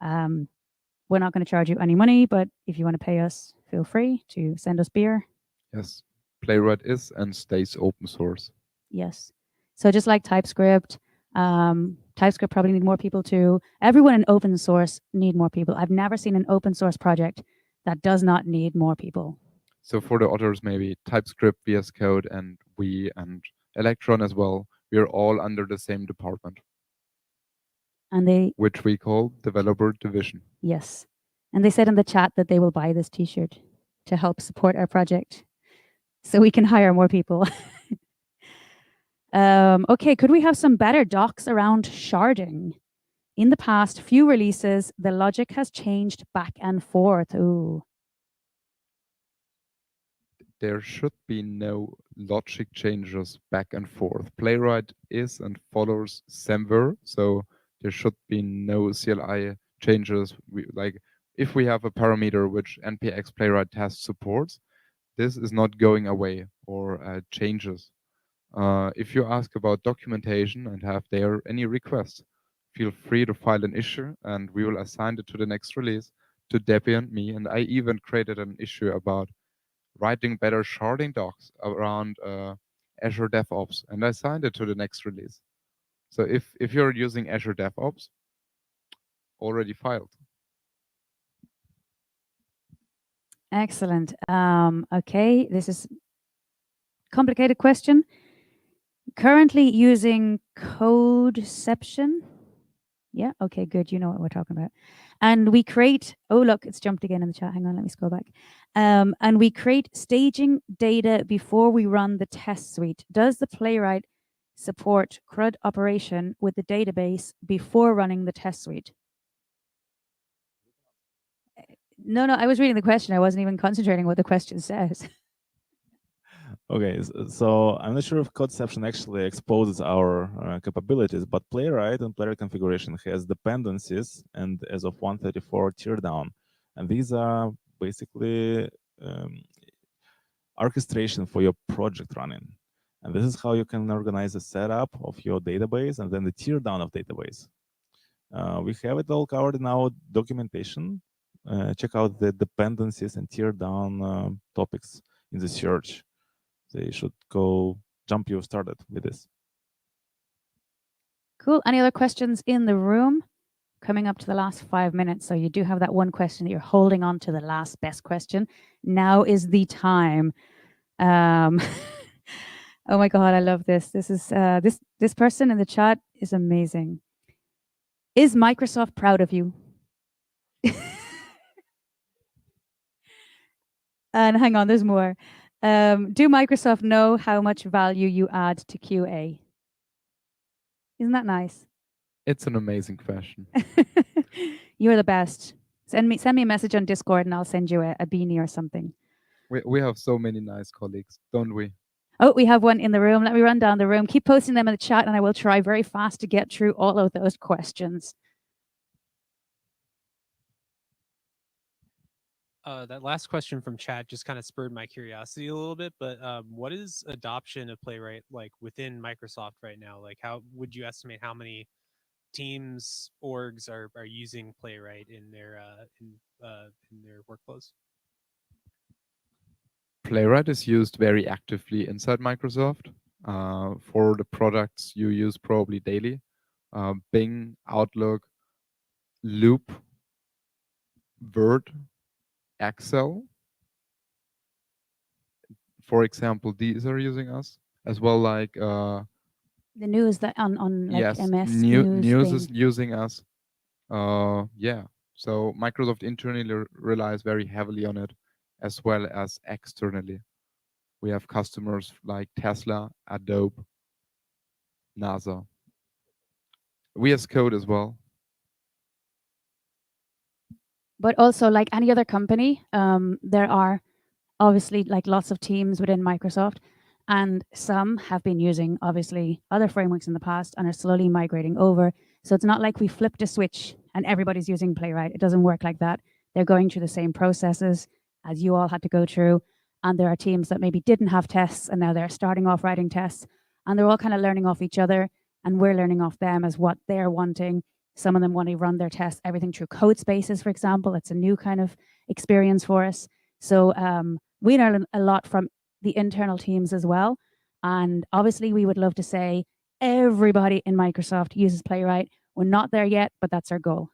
we're not going to charge you any money, but if you want to pay us, feel free to send us beer. Yes, Playwright is and stays open source. Yes. So just like TypeScript, TypeScript probably need more people too. Everyone in open source need more people. I've never seen an open source project that does not need more people. So for the others, maybe TypeScript, VS Code, and we and Electron as well, we are all under the same department. And which we call developer division. Yes. And they said in the chat that they will buy this t-shirt to help support our project so we can hire more people. Okay, could we have some better docs around sharding? In the past few releases, the logic has changed back and forth. Ooh. There should be no logic changes back and forth. Playwright is and follows Semver, so there should be no CLI changes. Like if we have a parameter which npx Playwright test supports, this is not going away or changes. If you ask about documentation and have there any requests, feel free to file an issue and we will assign it to the next release to Debian, me, and I even created an issue about writing better sharding docs around Azure DevOps, and I assigned it to the next release. So if you're using Azure DevOps, already filed. Excellent. Okay, this is a complicated question. Currently using Codeception. Yeah, okay, good. You know what we're talking about. And we create, oh, look, it's jumped again in the chat. Hang on, let me scroll back. And we create staging data before we run the test suite. Does the Playwright support CRUD operation with the database before running the test suite? No, I was reading the question. I wasn't even concentrating what the question says. Okay, so I'm not sure if Codeception actually exposes our capabilities, but Playwright and Playwright configuration has dependencies and as of 134 teardown. And these are basically orchestration for your project running. And this is how you can organize the setup of your database and then the teardown of database. We have it all covered in our documentation. Check out the dependencies and teardown topics in the search. They should go jump you started with this. Cool. Any other questions in the room? Coming up to the last 5 minutes. So you do have that one question that you're holding on to, the last best question. Now is the time. Oh my God, I love this. This is this person in the chat is amazing. Is Microsoft proud of you? And hang on, there's more. Do Microsoft know how much value you add to QA? Isn't that nice? It's an amazing question. You're the best. Send me a message on Discord and I'll send you a beanie or something. We have so many nice colleagues, don't we? Oh, we have one in the room. Let me run down the room. Keep posting them in the chat and I will try very fast to get through all of those questions. That last question from chat just kind of spurred my curiosity a little bit, but what is adoption of Playwright like within Microsoft right now? Like, how would you estimate how many teams, orgs are using Playwright in their workflows? Playwright is used very actively inside Microsoft for the products you use probably daily. Bing, Outlook, Loop, Word, Excel. For example, these are using us as well, like the news that on like yes, MS news is thing. using us. Yeah, so Microsoft internally relies very heavily on it, as well as externally. We have customers like Tesla, Adobe, NASA, VS Code as well. But also, like any other company, there are obviously like lots of teams within Microsoft, and some have been using obviously other frameworks in the past and are slowly migrating over. So it's not like we flipped a switch and everybody's using Playwright. It doesn't work like that. They're going through the same processes as you all had to go through. And there are teams that maybe didn't have tests and now they're starting off writing tests, and they're all kind of learning off each other and we're learning off them as what they're wanting. Some of them want to run their tests, everything through code spaces, for example. It's a new kind of experience for us. So we learn a lot from the internal teams as well. And obviously we would love to say everybody in Microsoft uses Playwright. We're not there yet, but that's our goal.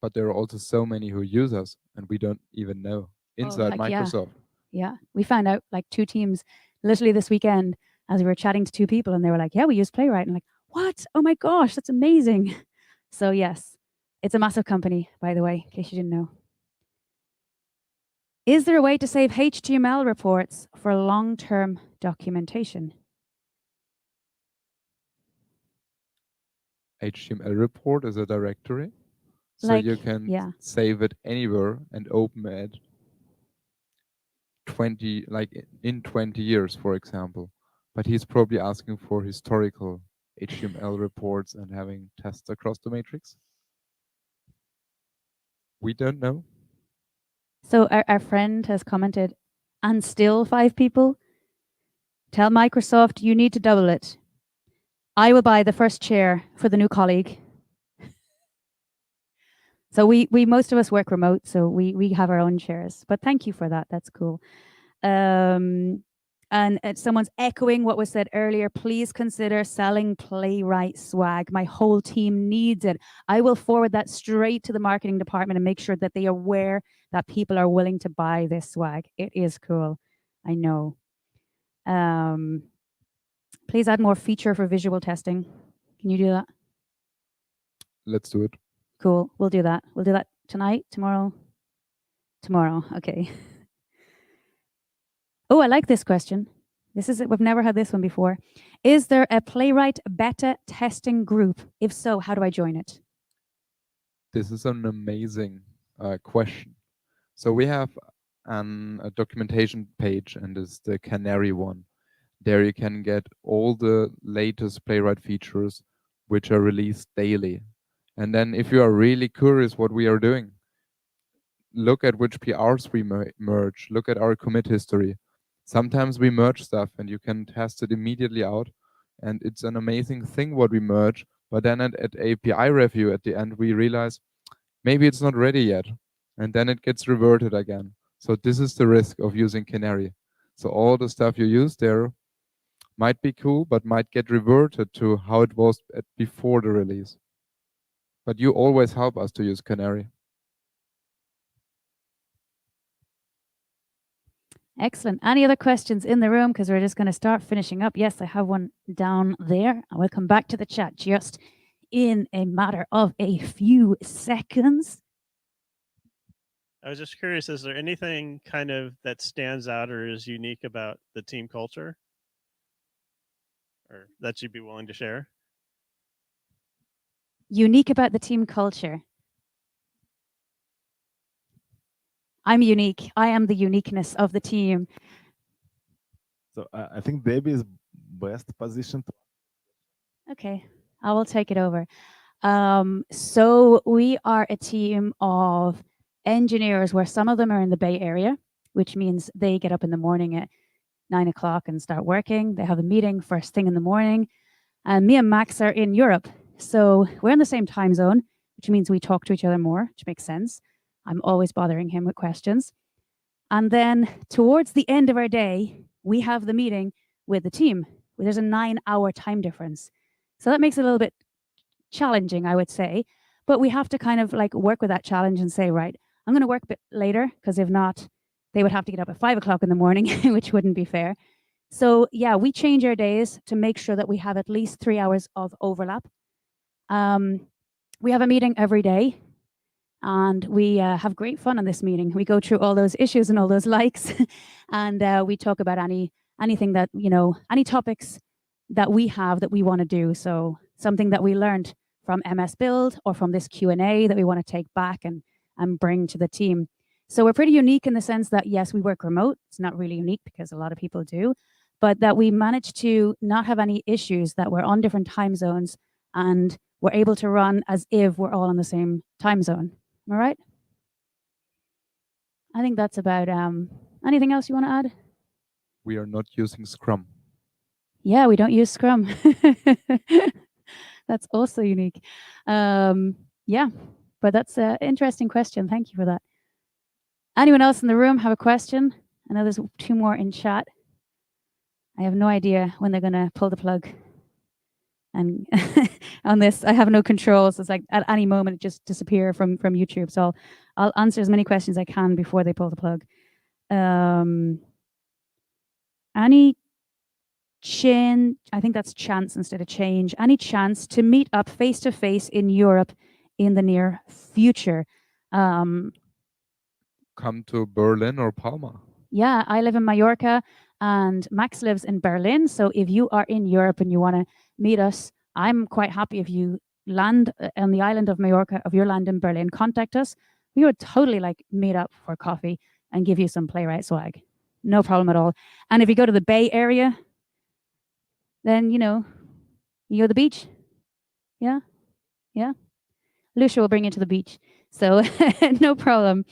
But there are also so many who use us and we don't even know inside Microsoft. Yeah, we found out like 2 teams literally this weekend as we were chatting to 2 people and they were like, yeah, we use Playwright. And like, what? Oh my gosh, that's amazing. So yes, it's a massive company, by the way, in case you didn't know. Is there a way to save HTML reports for long-term documentation? HTML report is a directory. So Like, you can yeah. save it anywhere and open it 20 years, for example. But he's probably asking for historical HTML reports and having tests across the matrix. We don't know. So our friend has commented, and still 5 people? Tell Microsoft you need to double it. I will buy the first chair for the new colleague. So we most of us work remote, so we have our own chairs. But thank you for that. That's cool. And someone's echoing what was said earlier. Please consider selling Playwright swag. My whole team needs it. I will forward that straight to the marketing department and make sure that they are aware that people are willing to buy this swag. It is cool. I know. Please add more feature for visual testing. Can you do that? Let's do it. Cool. We'll do that. We'll do that tonight, tomorrow. Tomorrow. Okay. Oh, I like this question. This is it. We've never had this one before. Is there a Playwright beta testing group? If so, how do I join it? This is an amazing question. So we have a documentation page, and it's the Canary one. There you can get all the latest Playwright features which are released daily. And then if you are really curious what we are doing, look at which PRs we merge, look at our commit history. Sometimes we merge stuff and you can test it immediately out. And it's an amazing thing what we merge. But then at API review at the end, we realize maybe it's not ready yet. And then it gets reverted again. So this is the risk of using Canary. So all the stuff you use there, might be cool, but might get reverted to how it was before the release. But you always help us to use Canary. Excellent. Any other questions in the room? Because we're just going to start finishing up. Yes, I have one down there. I will come back to the chat just in a matter of a few seconds. I was just curious, is there anything kind of that stands out or is unique about the team culture? Or that you'd be willing to share? Unique about the team culture. I'm unique. I am the uniqueness of the team. So I think Debbie is best positioned. Okay, I will take it over. So we are a team of engineers where some of them are in the Bay Area, which means they get up in the morning at 9 o'clock and start working. They have a meeting first thing in the morning. And me and Max are in Europe. So we're in the same time zone, which means we talk to each other more, which makes sense. I'm always bothering him with questions. And then towards the end of our day, we have the meeting with the team. There's a 9-hour time difference. So that makes it a little bit challenging, I would say. But we have to kind of like work with that challenge and say, right, I'm going to work a bit later, because if not, they would have to get up at 5 o'clock in the morning, which wouldn't be fair. So yeah, we change our days to make sure that we have at least 3 hours of overlap. We have a meeting every day, and we have great fun on this meeting. We go through all those issues and all those likes, and we talk about anything that, any topics that we have that we want to do. So something that we learned from MS Build or from this Q&A that we want to take back and bring to the team. So we're pretty unique in the sense that, yes, we work remote. It's not really unique because a lot of people do, but that we managed to not have any issues, that we're on different time zones and we're able to run as if we're all on the same time zone. Am I right? I think that's about, anything else you want to add? We are not using Scrum. Yeah, we don't use Scrum. That's also unique. Yeah, but that's an interesting question. Thank you for that. Anyone else in the room have a question? I know there's 2 more in chat. I have no idea when they're going to pull the plug. And on this, I have no control. So it's like at any moment, it just disappear from YouTube. So I'll answer as many questions as I can before they pull the plug. Any I think that's chance instead of change. Any chance to meet up face-to-face in Europe in the near future? Come to Berlin or Palma. Yeah, I live in Mallorca and Max lives in Berlin. So if you are in Europe and you want to meet us, I'm quite happy if you land on the island of Mallorca, if you're land in Berlin, contact us. We would totally like meet up for coffee and give you some Playwright swag. No problem at all. And if you go to the Bay Area, then, you go to the beach. Yeah. Yeah. Lucia will bring you to the beach. So no problem.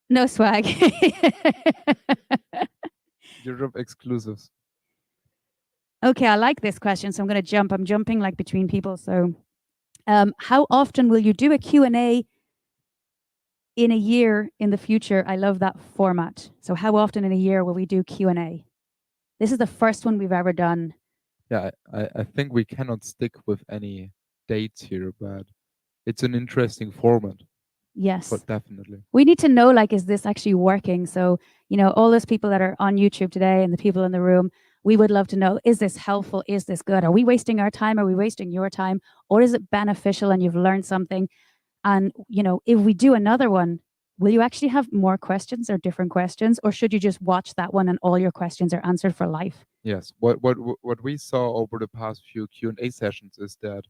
No swag. Europe exclusives. Okay, I like this question, so I'm going to jump. I'm jumping like between people. So how often will you do a Q&A in a year in the future? I love that format. So how often in a year will we do Q&A? This is the first one we've ever done. Yeah, I think we cannot stick with any dates here, but it's an interesting format. Yes. But definitely. We need to know, like, is this actually working? So, all those people that are on YouTube today and the people in the room, we would love to know, is this helpful? Is this good? Are we wasting our time? Are we wasting your time? Or is it beneficial and you've learned something? And, if we do another one, will you actually have more questions or different questions? Or should you just watch that one and all your questions are answered for life? Yes. What we saw over the past few Q&A sessions is that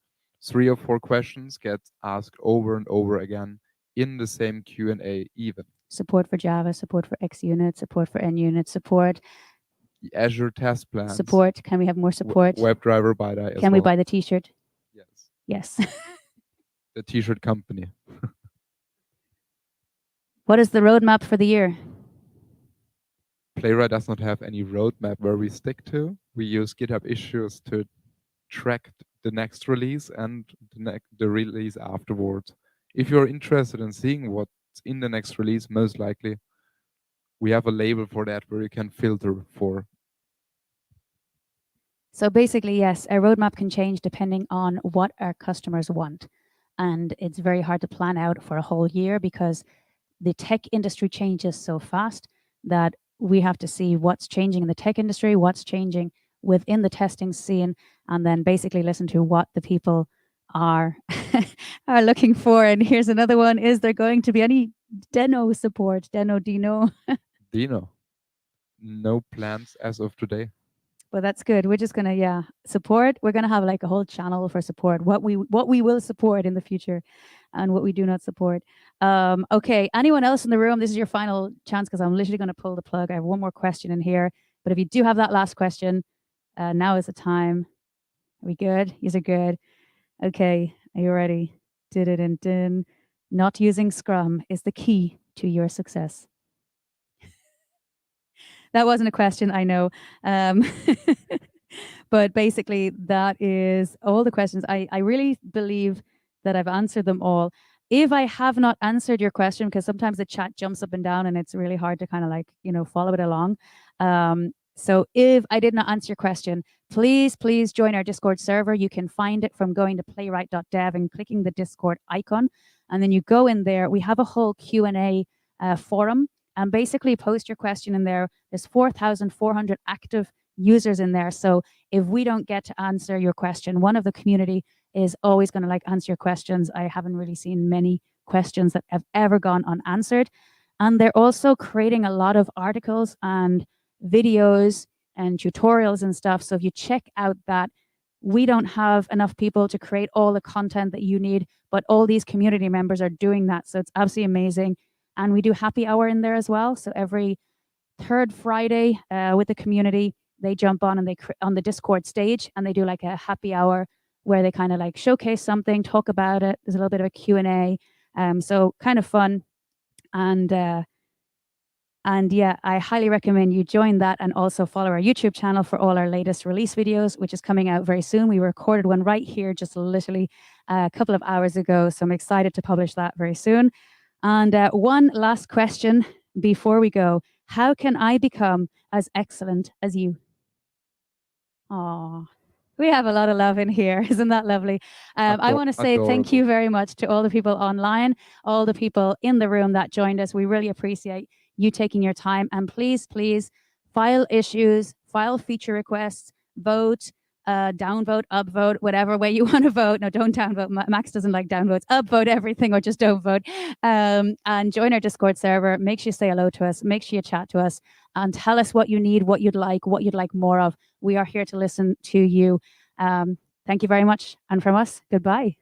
3 or 4 questions get asked over and over again in the same Q&A even. Support for Java, support for XUnit, support for NUnit, support. The Azure test plans. Support. Can we have more support? WebDriver by that. Can we buy the t-shirt? Yes. Yes. The t-shirt company. What is the roadmap for the year? Playwright does not have any roadmap where we stick to. We use GitHub issues to track the next release and the release afterwards. If you're interested in seeing what's in the next release, most likely we have a label for that where you can filter for. So basically, yes, a roadmap can change depending on what our customers want. And it's very hard to plan out for a whole year because the tech industry changes so fast that we have to see what's changing in the tech industry, what's changing within the testing scene, and then basically listen to what the people are are looking for. And here's another one: is there going to be any Deno support? Deno, Dino. Dino, no plans as of today. Well, that's good. We're just gonna support. We're gonna have like a whole channel for support. What we will support in the future, and what we do not support. Okay. Anyone else in the room? This is your final chance because I'm literally gonna pull the plug. I have one more question in here, but if you do have that last question, now is the time. Are we good? These are good. Okay. Are you ready? Dun-dun-dun-dun. Not using Scrum is the key to your success. That wasn't a question, I know. But basically, that is all the questions. I really believe that I've answered them all. If I have not answered your question, because sometimes the chat jumps up and down and it's really hard to kind of like, follow it along. So if I did not answer your question, please join our Discord server. You can find it from going to playwright.dev and clicking the Discord icon. And then you go in there. We have a whole Q&A forum. And basically post your question in there. There's 4,400 active users in there. So if we don't get to answer your question, one of the community is always going to like answer your questions. I haven't really seen many questions that have ever gone unanswered. And they're also creating a lot of articles and videos and tutorials and stuff. So if you check out that, we don't have enough people to create all the content that you need, but all these community members are doing that. So it's absolutely amazing. And we do happy hour in there as well. So every third Friday with the community, they jump on and they on the Discord stage and they do like a happy hour where they kind of like showcase something, talk about it. There's a little bit of a Q&A. So kind of fun. And yeah, I highly recommend you join that and also follow our YouTube channel for all our latest release videos, which is coming out very soon. We recorded one right here just literally a couple of hours ago. So I'm excited to publish that very soon. And one last question before we go. How can I become as excellent as you? Aw, we have a lot of love in here. Isn't that lovely? I want to say thank you very much to all the people online, all the people in the room that joined us. We really appreciate you taking your time. And please file issues, file feature requests, vote, downvote, upvote, whatever way you want to vote. No, don't downvote. Max doesn't like downvotes. Upvote everything or just don't vote. And join our Discord server. Make sure you say hello to us. Make sure you chat to us and tell us what you need, what you'd like more of. We are here to listen to you. Thank you very much. And from us, goodbye.